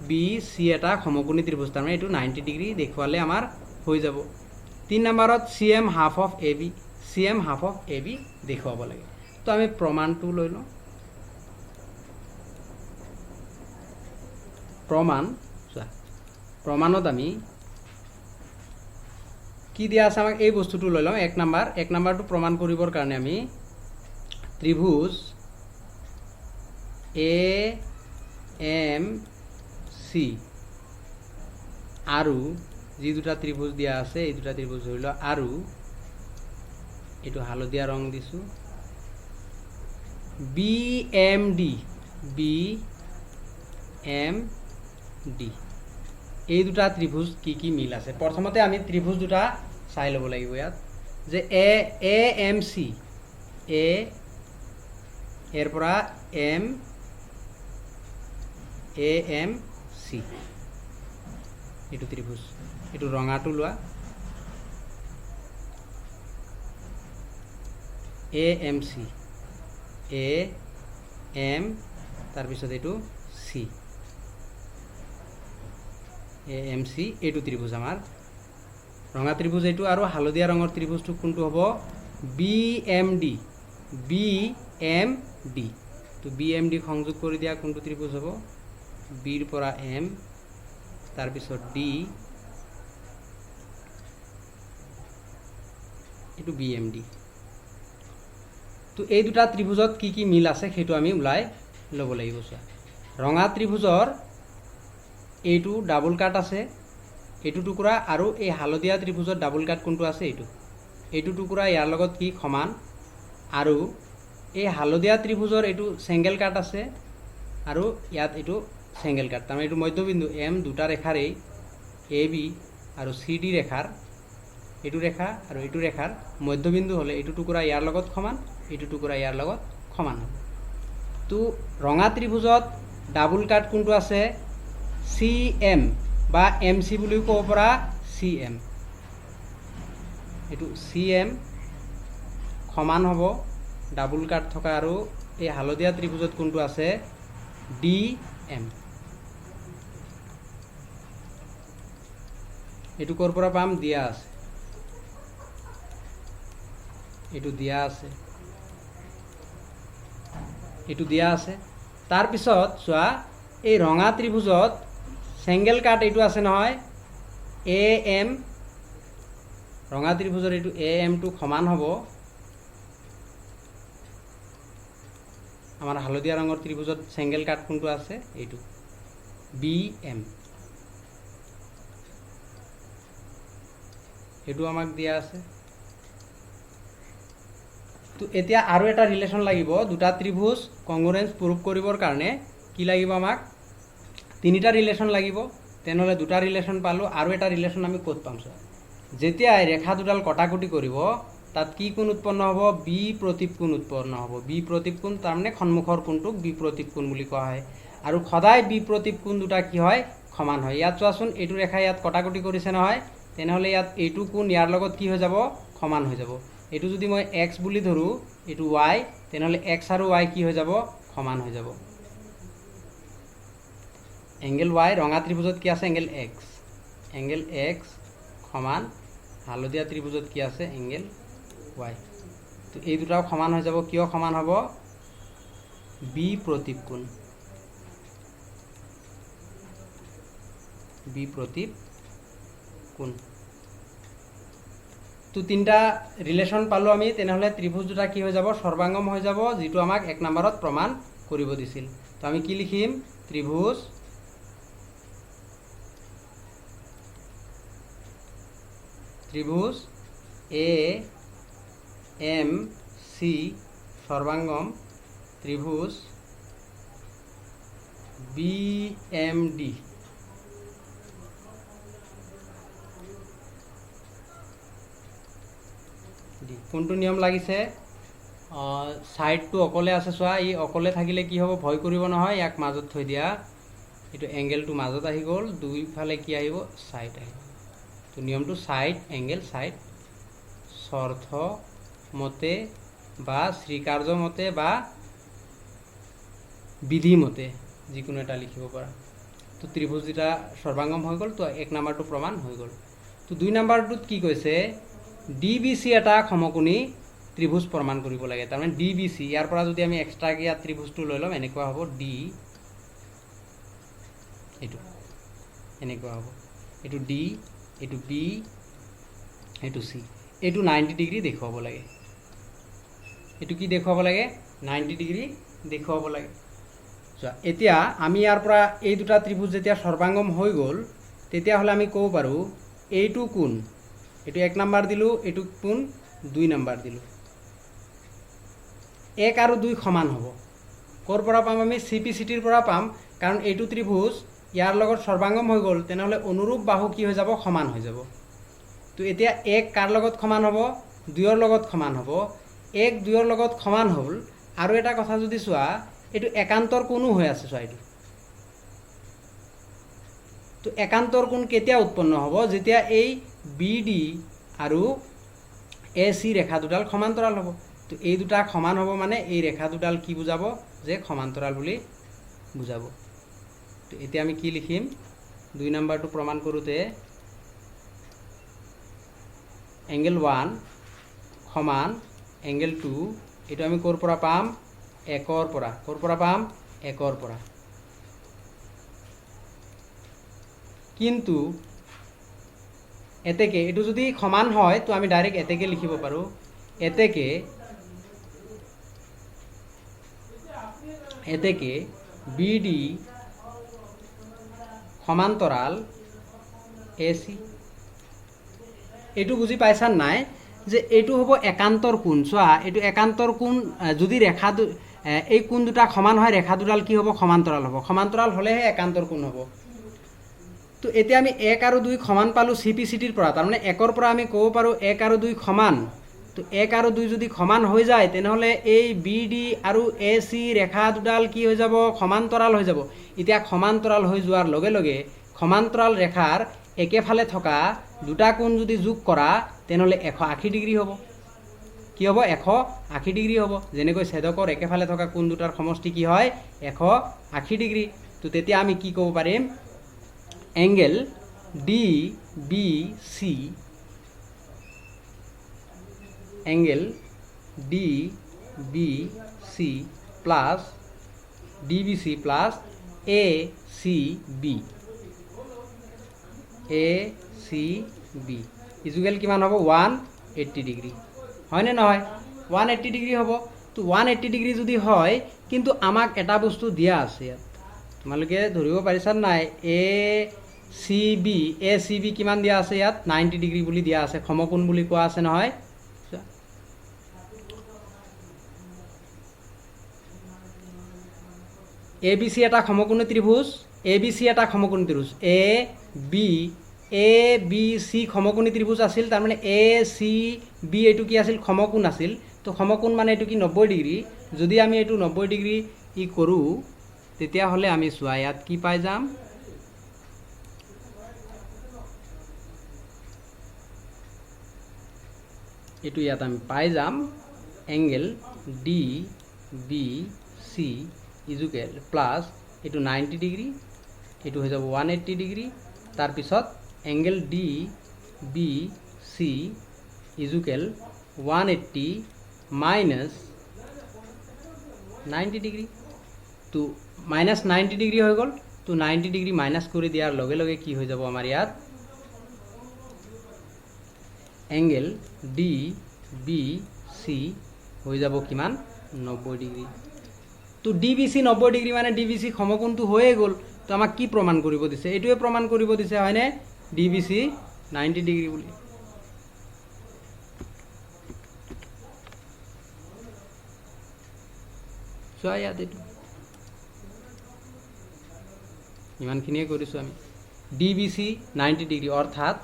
বি চি এটা সমকোণী ত্ৰিভুজ, তাৰমানে এইটো 90 ডিগ্ৰী দেখুৱালে আমাৰ হৈ যাব। 3 নম্বৰত C M half of A B, C M half of A B দেখুৱাব লাগে। তো আমি প্ৰমাণটো লৈ লওঁ, প্ৰমাণ চোৱা, প্ৰমাণত আমি কি দিয়া আছে আমাক এই বস্তুটো লৈ লওঁ। 1 নম্বৰটো প্ৰমাণ কৰিবৰ কাৰণে আমি ত্ৰিভুজ এ এম চি আৰু যি দুটা ত্ৰিভুজ দিয়া আছে এই দুটা ত্ৰিভুজ ধৰি লওঁ, আৰু এইটো হালধীয়া ৰং দিছোঁ, B M D, B M D, এই দুটা ত্ৰিভুজ কি কি মিল আছে। প্ৰথমতে আমি ত্ৰিভুজ দুটা চাই ল'ব লাগিব ইয়াত, যে এ এম চি, এৰ পৰা এ এম চি এইটো ত্ৰিভুজ, এইটো ৰঙাটো লোৱা, A M C, A M তাৰপিছত এইটো চি, এ এম চি এইটো ত্ৰিভুজ আমাৰ ৰঙা ত্ৰিভুজ এইটো, আৰু হালধীয়া ৰঙৰ ত্ৰিভুজটো কোনটো হ'ব, B M D, B M D. তো বি এম ডি সংযোগ কৰি দিয়া কোনটো ত্ৰিভুজ হ'ব, বিৰ পৰা এম, তাৰপিছত ডি, এইটো বি এম ডি। তো এই দুটা ত্ৰিভুজত কি কি মিল আছে সেইটো আমি ওলাই ল'ব লাগিব। চোৱা, ৰঙা ত্ৰিভুজৰ এইটো ডাবল কাট আছে, এইটো টুকুৰা, আৰু এই হালধীয়া ত্ৰিভুজত ডাবল কাট কোনটো আছে, এইটো টুকুৰা ইয়াৰ লগত কি সমান, আৰু এই হালধীয়া ত্ৰিভুজৰ এইটো চেংগেল কাট আছে, আৰু ইয়াত এইটো চেংগেল কাট, তাৰমানে এইটো মধ্যবিন্দু এম দুটা ৰেখাৰ, এই এ বি আৰু চি ডি ৰেখাৰ, এইটো ৰেখা আৰু এইটো ৰেখাৰ মধ্যবিন্দু হ'লে এইটো টুকুৰা ইয়াৰ লগত সমান, এইটো টুকুৰা ইয়াৰ লগত সমান হ'ব। তো ৰঙা ত্ৰিভুজত ডাবল কাট কোনটো আছে, চি এম বা এম চি বুলিও ক'ব পৰা, চি এম, এইটো চি এম সমান হ'ব ডাবল কাট থকা, আৰু এই হালধীয়া ত্ৰিভুজত কোনটো আছে, ডি এম, এইটো ক'ৰ পৰা পাম, দিয়া আছে, এইটো দিয়া আছে, এইটো দিয়া আছে। তাৰপিছত চোৱা, এই ৰঙা ত্ৰিভুজত চেংগেল কাট এইটো আছে নহয়, এ এম, ৰঙা ত্ৰিভুজৰ এইটো এ এমটো সমান হ'ব আমাৰ হালধীয়া ৰঙৰ ত্ৰিভুজত চেংগেল কাট কোনটো আছে, এইটো বি এম, এইটো আমাক দিয়া আছে। তো এতিয়া আৰু এটা ৰিলেশ্যন লাগিব, দুটা ত্ৰিভুজ কংগ্ৰুৱেন্স প্ৰুভ কৰিবৰ কাৰণে কি লাগিব আমাক, তিনিটা ৰিলেশ্যন লাগিব। তেনেহ'লে দুটা ৰিলেশ্যন পালোঁ। আৰু এটা ৰিলেশ্যন আমি ক'ত পাম চোৱা, যেতিয়াই ৰেখা দুডাল কটাকটি কৰিব তাত কি কোণ উৎপন্ন হ'ব, বি প্ৰতিপ কোণ উৎপন্ন হ'ব। বি প্ৰতিপ কোণ তাৰমানে সন্মুখৰ কোণটোক বি প্ৰতিপ কোণ বুলি কোৱা হয়। আৰু সদায় বি প্ৰতিপ কোণ দুটা কি হয়, সমান হয়। ইয়াত চোৱাচোন, এইটো ৰেখা ইয়াত কটাকটি কৰিছে নহয়, তেনেহ'লে ইয়াত এইটো কোণ ইয়াৰ লগত কি হৈ যাব, সমান হৈ যাব। এইটো যদি মই এক্স বুলি ধৰোঁ, এইটো ৱাই, তেনেহ'লে এক্স আৰু ৱাই কি হৈ যাব, সমান হৈ যাব। এংগেল ৱাই ৰঙা ত্ৰিভুজত কি আছে, এংগেল এক্স। এংগেল এক্স সমান হালধীয়া ত্ৰিভুজত কি আছে, এংগেল ৱাই। তো এই দুটাও সমান হৈ যাব। কিয় সমান হ'ব, বি প্ৰতিপ কোণ। বি প্ৰতিপ কোণ। তো তিনিটা ৰিলেশ্যন পালোঁ আমি। তেনেহ'লে ত্ৰিভুজ দুটা কি হৈ যাব, সৰ্বাংগম হৈ যাব, যিটো আমাক 1 নম্বৰত প্ৰমাণ কৰিব দিছিল। তো আমি কি লিখিম, ত্ৰিভুজ এ এম চি সৰ্বাংগম ত্ৰিভুজ বি এম ডি কোনটো নিয়ম লাগিছে, ছাইডটো অকলে আছে চোৱা, ই অকলে থাকিলে কি হ'ব, ভয় কৰিব নহয়, ইয়াক মাজত থৈ দিয়া। এইটো এংগেলটো মাজত আহি গ'ল, দুইফালে কি আহিব, ছাইড আহিব। তো নিয়মটো ছাইড এংগেল ছাইড, স্বৰ্থ মতে বা শ্ৰীকাৰ্য মতে বা বিধি মতে যিকোনো এটা লিখিব পাৰা। তো ত্ৰিভুজ দুটা সৰ্বাংগম হৈ গ'ল। তো 1 নম্বৰটো প্ৰমাণ হৈ গ'ল। তো 2 নম্বৰটোত কি কৈছে, ডি বি চি এটা সমকোণী ত্ৰিভুজ প্ৰমাণ কৰিব লাগে। তাৰমানে ডি বি চি, ইয়াৰ পৰা যদি আমি এক্সট্ৰাকৈ ইয়াত ত্ৰিভুজটো লৈ ল'ম, এনেকুৱা হ'ব ডি, এইটো এনেকুৱা হ'ব, এইটো ডি, এইটো বি, এইটো চি। এইটো 90 ডিগ্ৰী দেখুৱাব লাগে। এইটো কি দেখুৱাব লাগে, 90 ডিগ্ৰী দেখুৱাব লাগে। চোৱা, এতিয়া আমি ইয়াৰ পৰা এই দুটা ত্ৰিভুজ যেতিয়া সৰ্বাংগম হৈ গ'ল, তেতিয়াহ'লে আমি ক'ব পাৰোঁ এইটো কোণ, এইটো 1 নম্বৰ দিলোঁ, এইটো কোণ 2 নম্বৰ দিলোঁ। 1 আৰু 2 সমান হ'ব। ক'ৰ পৰা পাম আমি, চি পি চিটিৰ পৰা পাম, কাৰণ এইটো ত্ৰিভুজ ইয়াৰ লগত সৰ্বাংগম হৈ গ'ল, তেনেহ'লে অনুৰূপ বাহু কি হৈ যাব, সমান হৈ যাব। তো এতিয়া 1 কাৰ লগত সমান হ'ব, 2ৰ লগত সমান হ'ব। 1 2ৰ লগত সমান হ'ল। আৰু এটা কথা যদি চোৱা, এইটো একান্তৰ কোণো হৈ আছে চোৱা এইটো। তো একান্তৰ কোণ কেতিয়া উৎপন্ন হ'ব, যেতিয়া এই বি ডি আৰু এ চি ৰেখা দুডাল সমান্তৰাল হ'ব। তো এই দুটা সমান হ'ব মানে এই ৰেখা দুডাল কি বুজাব, যে সমান্তৰাল বুলি বুজাব। তো এতিয়া আমি কি লিখিম, 2 নম্বৰটো প্ৰমাণ কৰোঁতে এংগেল 1 সমান এংগেল 2, এইটো আমি ক'ৰ পৰা পাম, 1ৰ পৰা। ক'ৰ পৰা পাম, 1ৰ পৰা। কিন্তু এতেকে এইটো যদি সমান হয়, তো আমি ডাইৰেক্ট এতেকে লিখিব পাৰোঁ, এতেকে বি ডি সমান্তৰাল এ চি। এইটো বুজি পাইছা নাই, যে এইটো হ'ব একান্তৰ কোণ। চোৱা, এইটো একান্তৰ কোণ, যদি ৰেখা এই কোণ দুটা সমান হয়, ৰেখা দুডাল কি হ'ব, সমান্তৰাল হ'ব। সমান্তৰাল হ'লেহে একান্তৰ কোণ হ'ব। তো এতিয়া আমি 1 আৰু 2 সমান পালোঁ চি পি চিটিৰ পৰা, তাৰমানে 1ৰ পৰা আমি ক'ব পাৰোঁ 1 আৰু 2 সমান। তো 1 আৰু 2 যদি সমান হৈ যায়, তেনেহ'লে এই বি ডি আৰু এ চি ৰেখা দুডাল কি হৈ যাব, সমান্তৰাল হৈ যাব। এতিয়া সমান্তৰাল হৈ যোৱাৰ লগে লগে সমান্তৰাল ৰেখাৰ একেফালে থকা দুটা কোণ যদি যোগ কৰা, তেনেহ'লে 180 ডিগ্ৰী হ'ব। কি হ'ব, 180 ডিগ্ৰী হ'ব। যেনেকৈ ছেদকৰ একেফালে থকা কোণ দুটাৰ সমষ্টি কি হয়, 180 ডিগ্ৰী। তো তেতিয়া আমি কি ক'ব পাৰিম, angle D B C, angle D B C plus D B C plus A C B, A C B equal কিমান হ'ব, 180 ডিগ্ৰী। হয়নে নহয়, 180 ডিগ্ৰী হ'ব। তো 180 ডিগ্ৰী যদি হয়, কিন্তু আমাক এটা বস্তু দিয়া আছে ইয়াত, তোমালোকে ধৰিব পাৰিছা নাই, এ চি বি কিমান দিয়া আছে ইয়াত, 90 ডিগ্ৰী বুলি দিয়া আছে, সমকোণ বুলি কোৱা আছে নহয়। এ বি চি এটা সমকোণী ত্ৰিভুজ, এ বি চি এটা সমকোণী ত্ৰিভুজ এ বি চি সমকোণী ত্ৰিভুজ আছিল তাৰমানে এ চি বি এইটো কি আছিল সমকোণ আছিল তো সমকোণ মানে এইটো কি 90 ডিগ্ৰী যদি আমি এইটো 90 ডিগ্ৰী ই কৰোঁ তেতিয়াহ'লে আমি চোৱা ইয়াত কি পাই যাম এইটো ইয়াত আমি পাই যাম angle D B C equal plus এইটো 90 ডিগ্ৰী এইটো হৈ যাব 180 ডিগ্ৰী তাৰপিছত angle D B C equal 180 minus 90 degree তো মাইনাছ 90 ডিগ্ৰী হৈ গ'ল তো 90 ডিগ্ৰী মাইনাছ কৰি দিয়াৰ লগে লগে কি হৈ যাব আমাৰ ইয়াত এংগেল ডি বি চি হৈ যাব কিমান 90 ডিগ্ৰী তো ডি বি চি 90 ডিগ্ৰী মানে ডি বি চি সমকোণটো হৈয়ে গ'ল তো আমাক কি প্ৰমাণ কৰিব দিছে এইটোৱে প্ৰমাণ কৰিব দিছে হয়নে ডি বি চি 90 ডিগ্ৰী বুলি চোৱা ইয়াত এইটো ইমানখিনিয়ে কৰিছোঁ আমি ডি বি চি 90 ডিগ্ৰী অৰ্থাৎ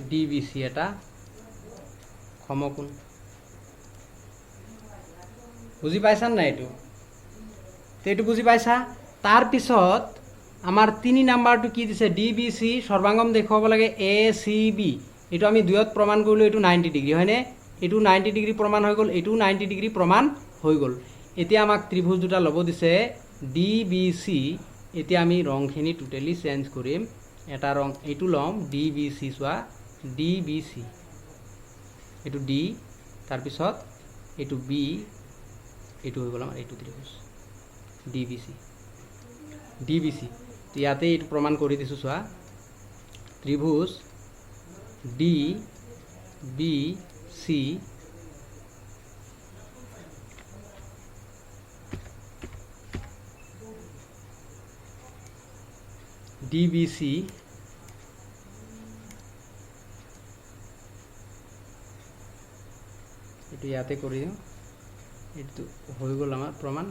ডি বি চি এটা সমকোণ বুজি পাইছা নাই এইটো তো এইটো বুজি পাইছা তাৰপিছত আমাৰ 3 নাম্বাৰটো কি দিছে ডি বি চি সৰ্বাঙ্গম দেখুৱাব লাগে এ চি বি এইটো আমি দুয়ত প্ৰমাণ কৰিলোঁ এইটো 90 ডিগ্ৰী হয়নে এইটো 90 ডিগ্ৰী প্ৰমাণ হৈ গ'ল এইটো 90 ডিগ্ৰী প্ৰমাণ হৈ গ'ল এতিয়া আমাক ত্ৰিভুজ দুটা ল'ব দিছে ডি বি চি এতিয়া আমি ৰংখিনি টোটেলি চেঞ্জ কৰিম এটা ৰং এইটো ল'ম ডি বি চি চোৱা ডি বি চি এইটো ডি তাৰপিছত এইটো বি এইটো হৈ গ'ল আমাৰ এইটো ত্ৰিভুজ ডি বি চি ইয়াতে এইটো প্ৰমাণ কৰি দিছোঁ চোৱা ত্ৰিভুজ D B C D B C এইটো ইয়াতে কৰি দিওঁ এইটো হৈ গ'ল আমাৰ প্ৰমাণ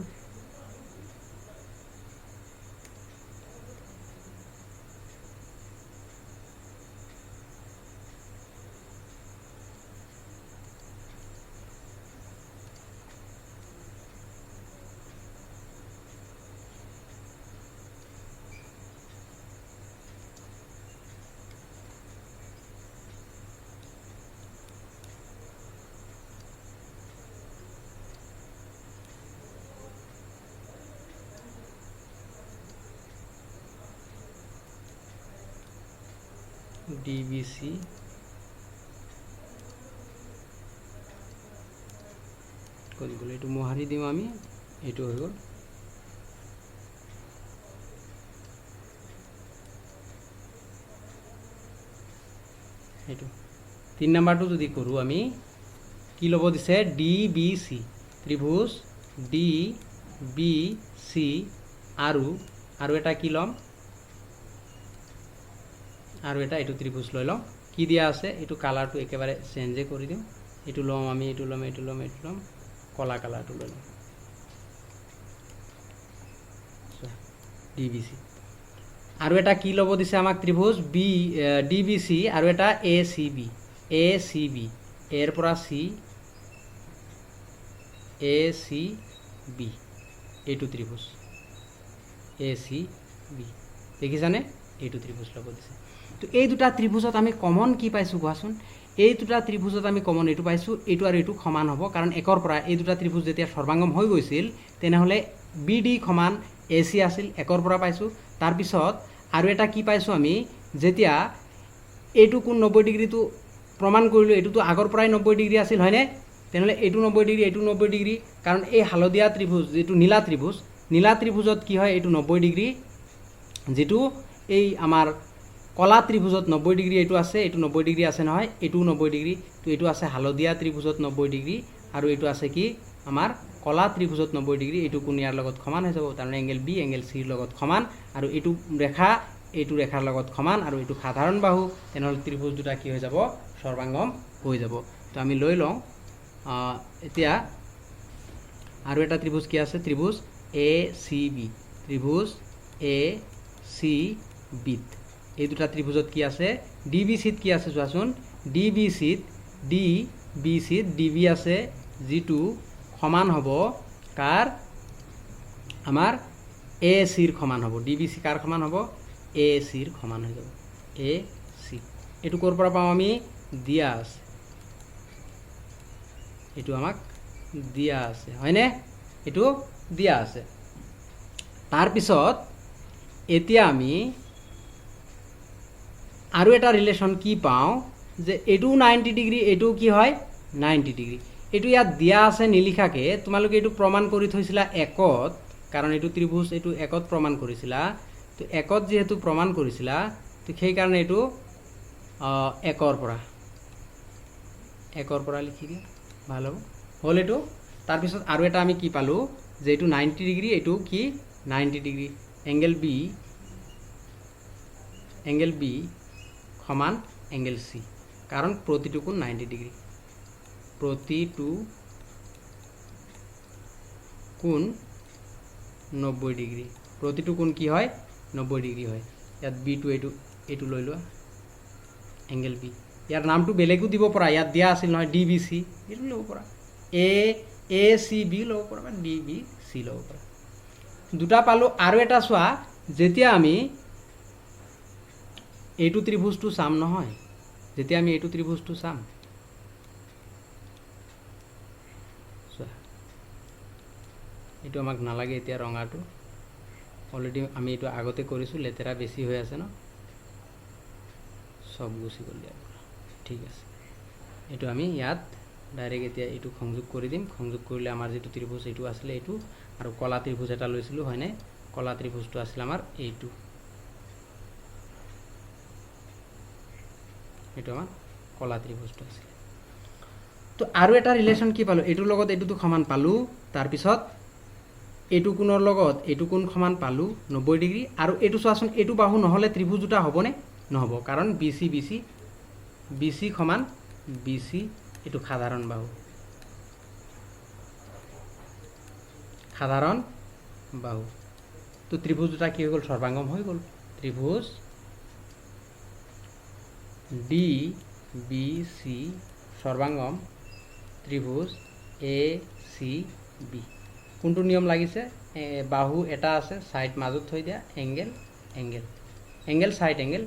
DBC কৰি গ'ল এইটো মোহাৰি দিম আমি এইটো হৈ গ'ল এইটো 3 নাম্বাৰটো যদি কৰোঁ আমি কি ল'ব দিছে DBC ত্ৰিভুজ DBC আৰু এটা কি ল'ম আৰু এটা এইটো ত্ৰিভুজ লৈ লওঁ কি দিয়া আছে এইটো কালাৰটো একেবাৰে চেঞ্জে কৰি দিওঁ এইটো ল'ম আমি এইটো ল'ম কলা কালাৰটো লৈ লওঁ DBC আৰু এটা কি ল'ব দিছে আমাক ত্ৰিভুজ DBC আৰু এটা ACB এৰ পৰা C ACB এইটো ত্ৰিভুজ ACB দেখিছানে এইটো ত্ৰিভুজ ল'ব দিছে তো এই দুটা ত্ৰিভুজত আমি কমন কি পাইছোঁ কোৱাচোন এই দুটা ত্ৰিভুজত আমি কমন এইটো পাইছোঁ এইটো আৰু এইটো সমান হ'ব কাৰণ একৰ পৰা এই দুটা ত্ৰিভুজ যেতিয়া সৰ্বাঙ্গম হৈ গৈছিল তেনেহ'লে BD সমান AC আছিল একৰ পৰা পাইছোঁ তাৰপিছত আৰু এটা কি পাইছোঁ আমি যেতিয়া এইটো কোণ 90 ডিগ্ৰীটো প্ৰমাণ কৰিলোঁ এইটোতো আগৰ পৰাই 90 ডিগ্ৰী আছিল হয়নে তেনেহ'লে এইটো 90 ডিগ্ৰী এইটো 90 ডিগ্ৰী কাৰণ এই হালধীয়া ত্ৰিভুজ যেটো নীলা ত্ৰিভুজত কি হয় এইটো 90 ডিগ্ৰী যেটো এই আমাৰ কলা ত্ৰিভুজত 90 ডিগ্ৰী এইটো আছে এইটো 90 ডিগ্ৰী আছে নহয় এইটো 90 ডিগ্ৰী তো এইটো আছে হালধীয়া ত্ৰিভুজত 90 ডিগ্ৰী আৰু এইটো আছে কি আমাৰ কলা ত্ৰিভুজত 90 ডিগ্ৰী এইটো কোণ ইয়াৰ লগত সমান হৈ যাব তাৰমানে এংগেল বি এংগেল চিৰ লগত সমান আৰু এইটো ৰেখা এইটো ৰেখাৰ লগত সমান আৰু এইটো সাধাৰণ বাহু তেনেহ'লে ত্ৰিভুজ দুটা কি হৈ যাব সৰ্বাঙ্গম হৈ যাব তো আমি লৈ লওঁ এতিয়া আৰু এটা ত্ৰিভুজ কি আছে ত্ৰিভুজ এ চি বি ত্ৰিভুজ এ চি বি এই দুটা ত্ৰিভুজত কি আছে ডি বি চিত কি আছে চোৱাচোন ডি বি চিত ডি বি আছে যিটো সমান হ'ব কাৰ আমাৰ এ চিৰ সমান হ'ব ডি বি চি কাৰ সমান হ'ব এ চিৰ সমান হৈ যাব এ চি এইটো ক'ৰ পৰা পাওঁ আমি দিয়া আছে এইটো আমাক দিয়া আছে হয়নে এইটো দিয়া আছে তাৰপিছত এতিয়া আমি আৰু এটা ৰিলেশ্যন কি পাওঁ যে এইটো 90 ডিগ্ৰী এইটো কি হয় 90 ডিগ্ৰী এইটো ইয়াত দিয়া আছে নিলিখাকে তোমালোকে এইটো প্ৰমাণ কৰি থৈছিলা একত কাৰণ এইটো ত্ৰিভুজ এইটো একত প্ৰমাণ কৰিছিলা তো একত যেহেতু প্ৰমাণ কৰিছিলা তো সেই কাৰণে এইটো একৰ পৰা লিখি দিয়া ভাল হ'ব হ'ল এইটো তাৰপিছত আৰু এটা আমি কি পালোঁ যে এইটো 90 ডিগ্ৰী এইটো কি 90 ডিগ্ৰী এংগেল বি সমান এংগেল চি কাৰণ প্ৰতিটো কোণ 90 ডিগ্ৰী প্ৰতিটো কোণ 90 ডিগ্ৰী প্ৰতিটো কোণ কি হয় 90 ডিগ্ৰী হয় ইয়াত বি টু এইটো লৈ লোৱা এংগেল বি ইয়াৰ নামটো বেলেগো দিব পৰা ইয়াত দিয়া আছিল নহয় ডি বি চি এইটো ল'ব পৰা এ চি বি ল'ব পৰা বা ডি বি চি ল'ব পৰা দুটা পালোঁ আৰু এটা চোৱা যেতিয়া আমি এইটো ত্ৰিভুজটো চাম নহয় যেতিয়া আমি এইটো ত্ৰিভুজটো চাম চোৱা এইটো আমাক নালাগে এতিয়া ৰঙাটো অলৰেডি আমি এইটো আগতে কৰিছোঁ লেতেৰা বেছি হৈ আছে ন সব গুছি গ'ল ইয়াৰ পৰা ঠিক আছে এইটো আমি ইয়াত ডাইৰেক্ট এতিয়া এইটো সংযোগ কৰি দিম সংযোগ কৰিলে আমাৰ যেটো ত্ৰিভুজ এইটো আছিলে এইটো আৰু কলা ত্ৰিভুজ এটা লৈছিলোঁ হয়নে কলা ত্ৰিভুজটো আছিল আমাৰ এইটো এইটো আমাৰ কলা ত্ৰিভুজটো আছিল তো আৰু এটা ৰিলেশ্যন কি পালোঁ এইটোৰ লগত এইটোতো সমান পালোঁ তাৰপিছত এইটো কোণৰ লগত এইটো কোণ সমান পালোঁ 90 ডিগ্ৰী আৰু এইটো চোৱাচোন এইটো বাহু নহ'লে ত্ৰিভুজ দুটা হ'বনে নহ'ব কাৰণ বি চি সমান বি চি এইটো সাধাৰণ বাহু তো ত্ৰিভুজ দুটা কি হৈ গ'ল সৰ্বাঙ্গম হৈ গ'ল ত্ৰিভুজ ডি বি চি সৰ্বাঙ্গম ত্ৰিভুজ এ চি বি কোনটো নিয়ম লাগিছে বাহু এটা আছে সাইড মাজত থৈ দিয়া এংগেল সাইড এংগেল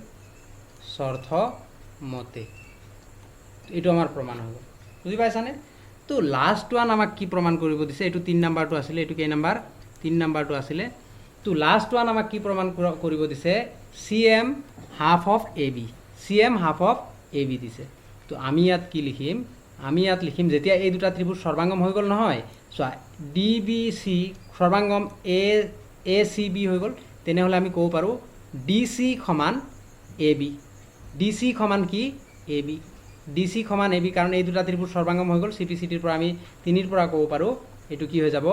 শর্ত মতে এইটো আমাৰ প্ৰমাণ হৈ গ'ল বুজি পাইছানে তো লাষ্ট ওৱান আমাক কি প্ৰমাণ কৰিব দিছে এইটো 3 নম্বৰটো আছিলে এইটো কেই নম্বৰ 3 নম্বৰটো আছিলে তো লাষ্ট ওৱান আমাক কি প্ৰমাণ কৰিব দিছে CM হাফ অফ AB দিছে তো আমি ইয়াত কি লিখিম আমি ইয়াত লিখিম যেতিয়া এই দুটা ত্ৰিভুজ সৰ্বাঙ্গম হৈ গ'ল নহয় চোৱা DBC সৰ্বাঙ্গম ACB হৈ গ'ল তেনেহ'লে আমি ক'ব পাৰোঁ DC সমান AB DC সমান কি AB DC সমান AB কাৰণ এই দুটা ত্ৰিভুজ সৰ্বাঙ্গম হৈ গ'ল CPCটিৰ পৰা আমি 3 ৰ পৰা ক'ব পাৰোঁ এইটো কি হৈ যাব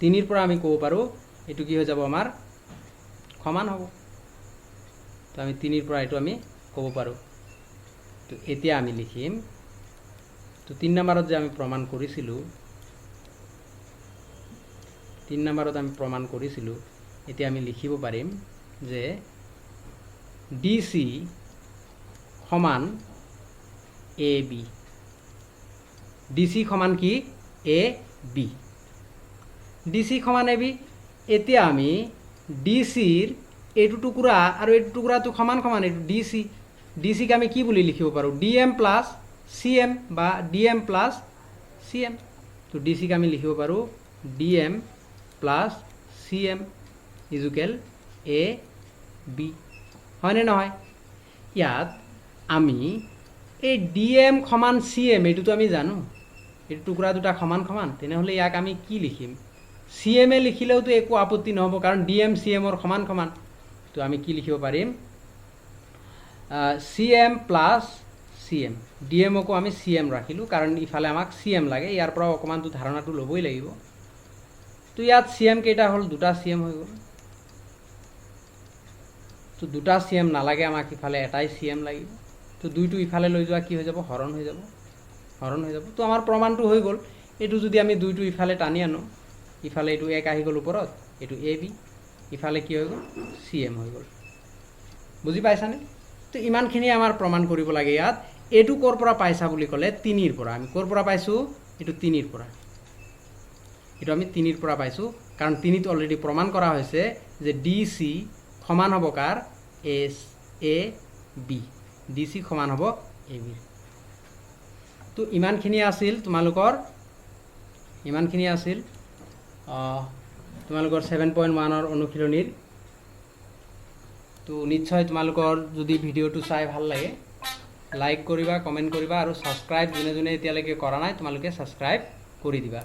3 ৰ পৰা আমি ক'ব পাৰোঁ এইটো কি হৈ যাব আমাৰ সমান হ'ব তো আমি 3 ৰ পৰা এইটো আমি ক'ব পাৰোঁ তো এতিয়া আমি লিখিম তো 3 নম্বৰত যে আমি প্ৰমাণ কৰিছিলোঁ এতিয়া আমি লিখিব পাৰিম যে DC সমান AB DC সমান কি AB DC সমান AB এতিয়া আমি DCৰ এইটো টুকুৰা আৰু এইটো টুকুৰাটো সমান এইটো DC ক আমি কি বুলি লিখিব পাৰোঁ DM প্লাছ CM বা DM প্লাছ CM তো DC ক আমি লিখিব পাৰোঁ DM plus CM equal AB হয়নে নহয় ইয়াত আমি এই DM সমান CM এইটোতো আমি জানো এইটো টুকুৰা দুটা সমান তেনেহ'লে ইয়াক আমি কি লিখিম CM এ লিখিলেওতো একো আপত্তি নহ'ব কাৰণ DM CM ৰ সমান তো আমি কি লিখিব পাৰিম CM প্লাছ CM DMকো আমি CM ৰাখিলোঁ কাৰণ ইফালে আমাক CM লাগে ইয়াৰ পৰা অকমানটো ধাৰণাটো ল'বই লাগিব তো ইয়াত CM কেইটা হ'ল দুটা CM হৈ গ'ল তো দুটা CM নালাগে আমাক ইফালে এটাই CM লাগিব তো দুইটো ইফালে লৈ যোৱা কি হৈ যাব হৰণ হৈ যাব তো আমাৰ প্ৰমাণটো হৈ গ'ল এটো যদি আমি দুইটো ইফালে টানি আনো ইফালে এটো 1 আহি গ'ল ওপৰত এটো AB ইফালে কি হৈ গ'ল CM হৈ গ'ল বুজি পাইছানে তো ইমানখিনি আমাৰ প্ৰমাণ কৰিব লাগে ইয়াত এটো কৰ পৰা পাইছা বুলি ক'লে 3 ৰ পৰা আমি কৰ পৰা পাইছো এটো 3 ৰ পৰা এটো আমি 3 ৰ পৰা পাইছো কাৰণ 3 ত অলৰেডি প্ৰমাণ কৰা হৈছে যে DC সমান হ'ব কাৰ AB DC সমান হ'ব AB তো ইমানখিনি আছিল তোমালোকৰ 7.1 ৰ অনুশীলনীৰ তো নিশ্চয় তোমালোকৰ যদি ভিডিওটো চাই ভাল লাগে লাইক কৰিবা কমেন্ট কৰিবা আৰু সাবস্ক্ৰাইব যোনে যোনে এতিয়ালৈকে কৰা নাই তোমালোকে সাবস্ক্ৰাইব কৰি দিবা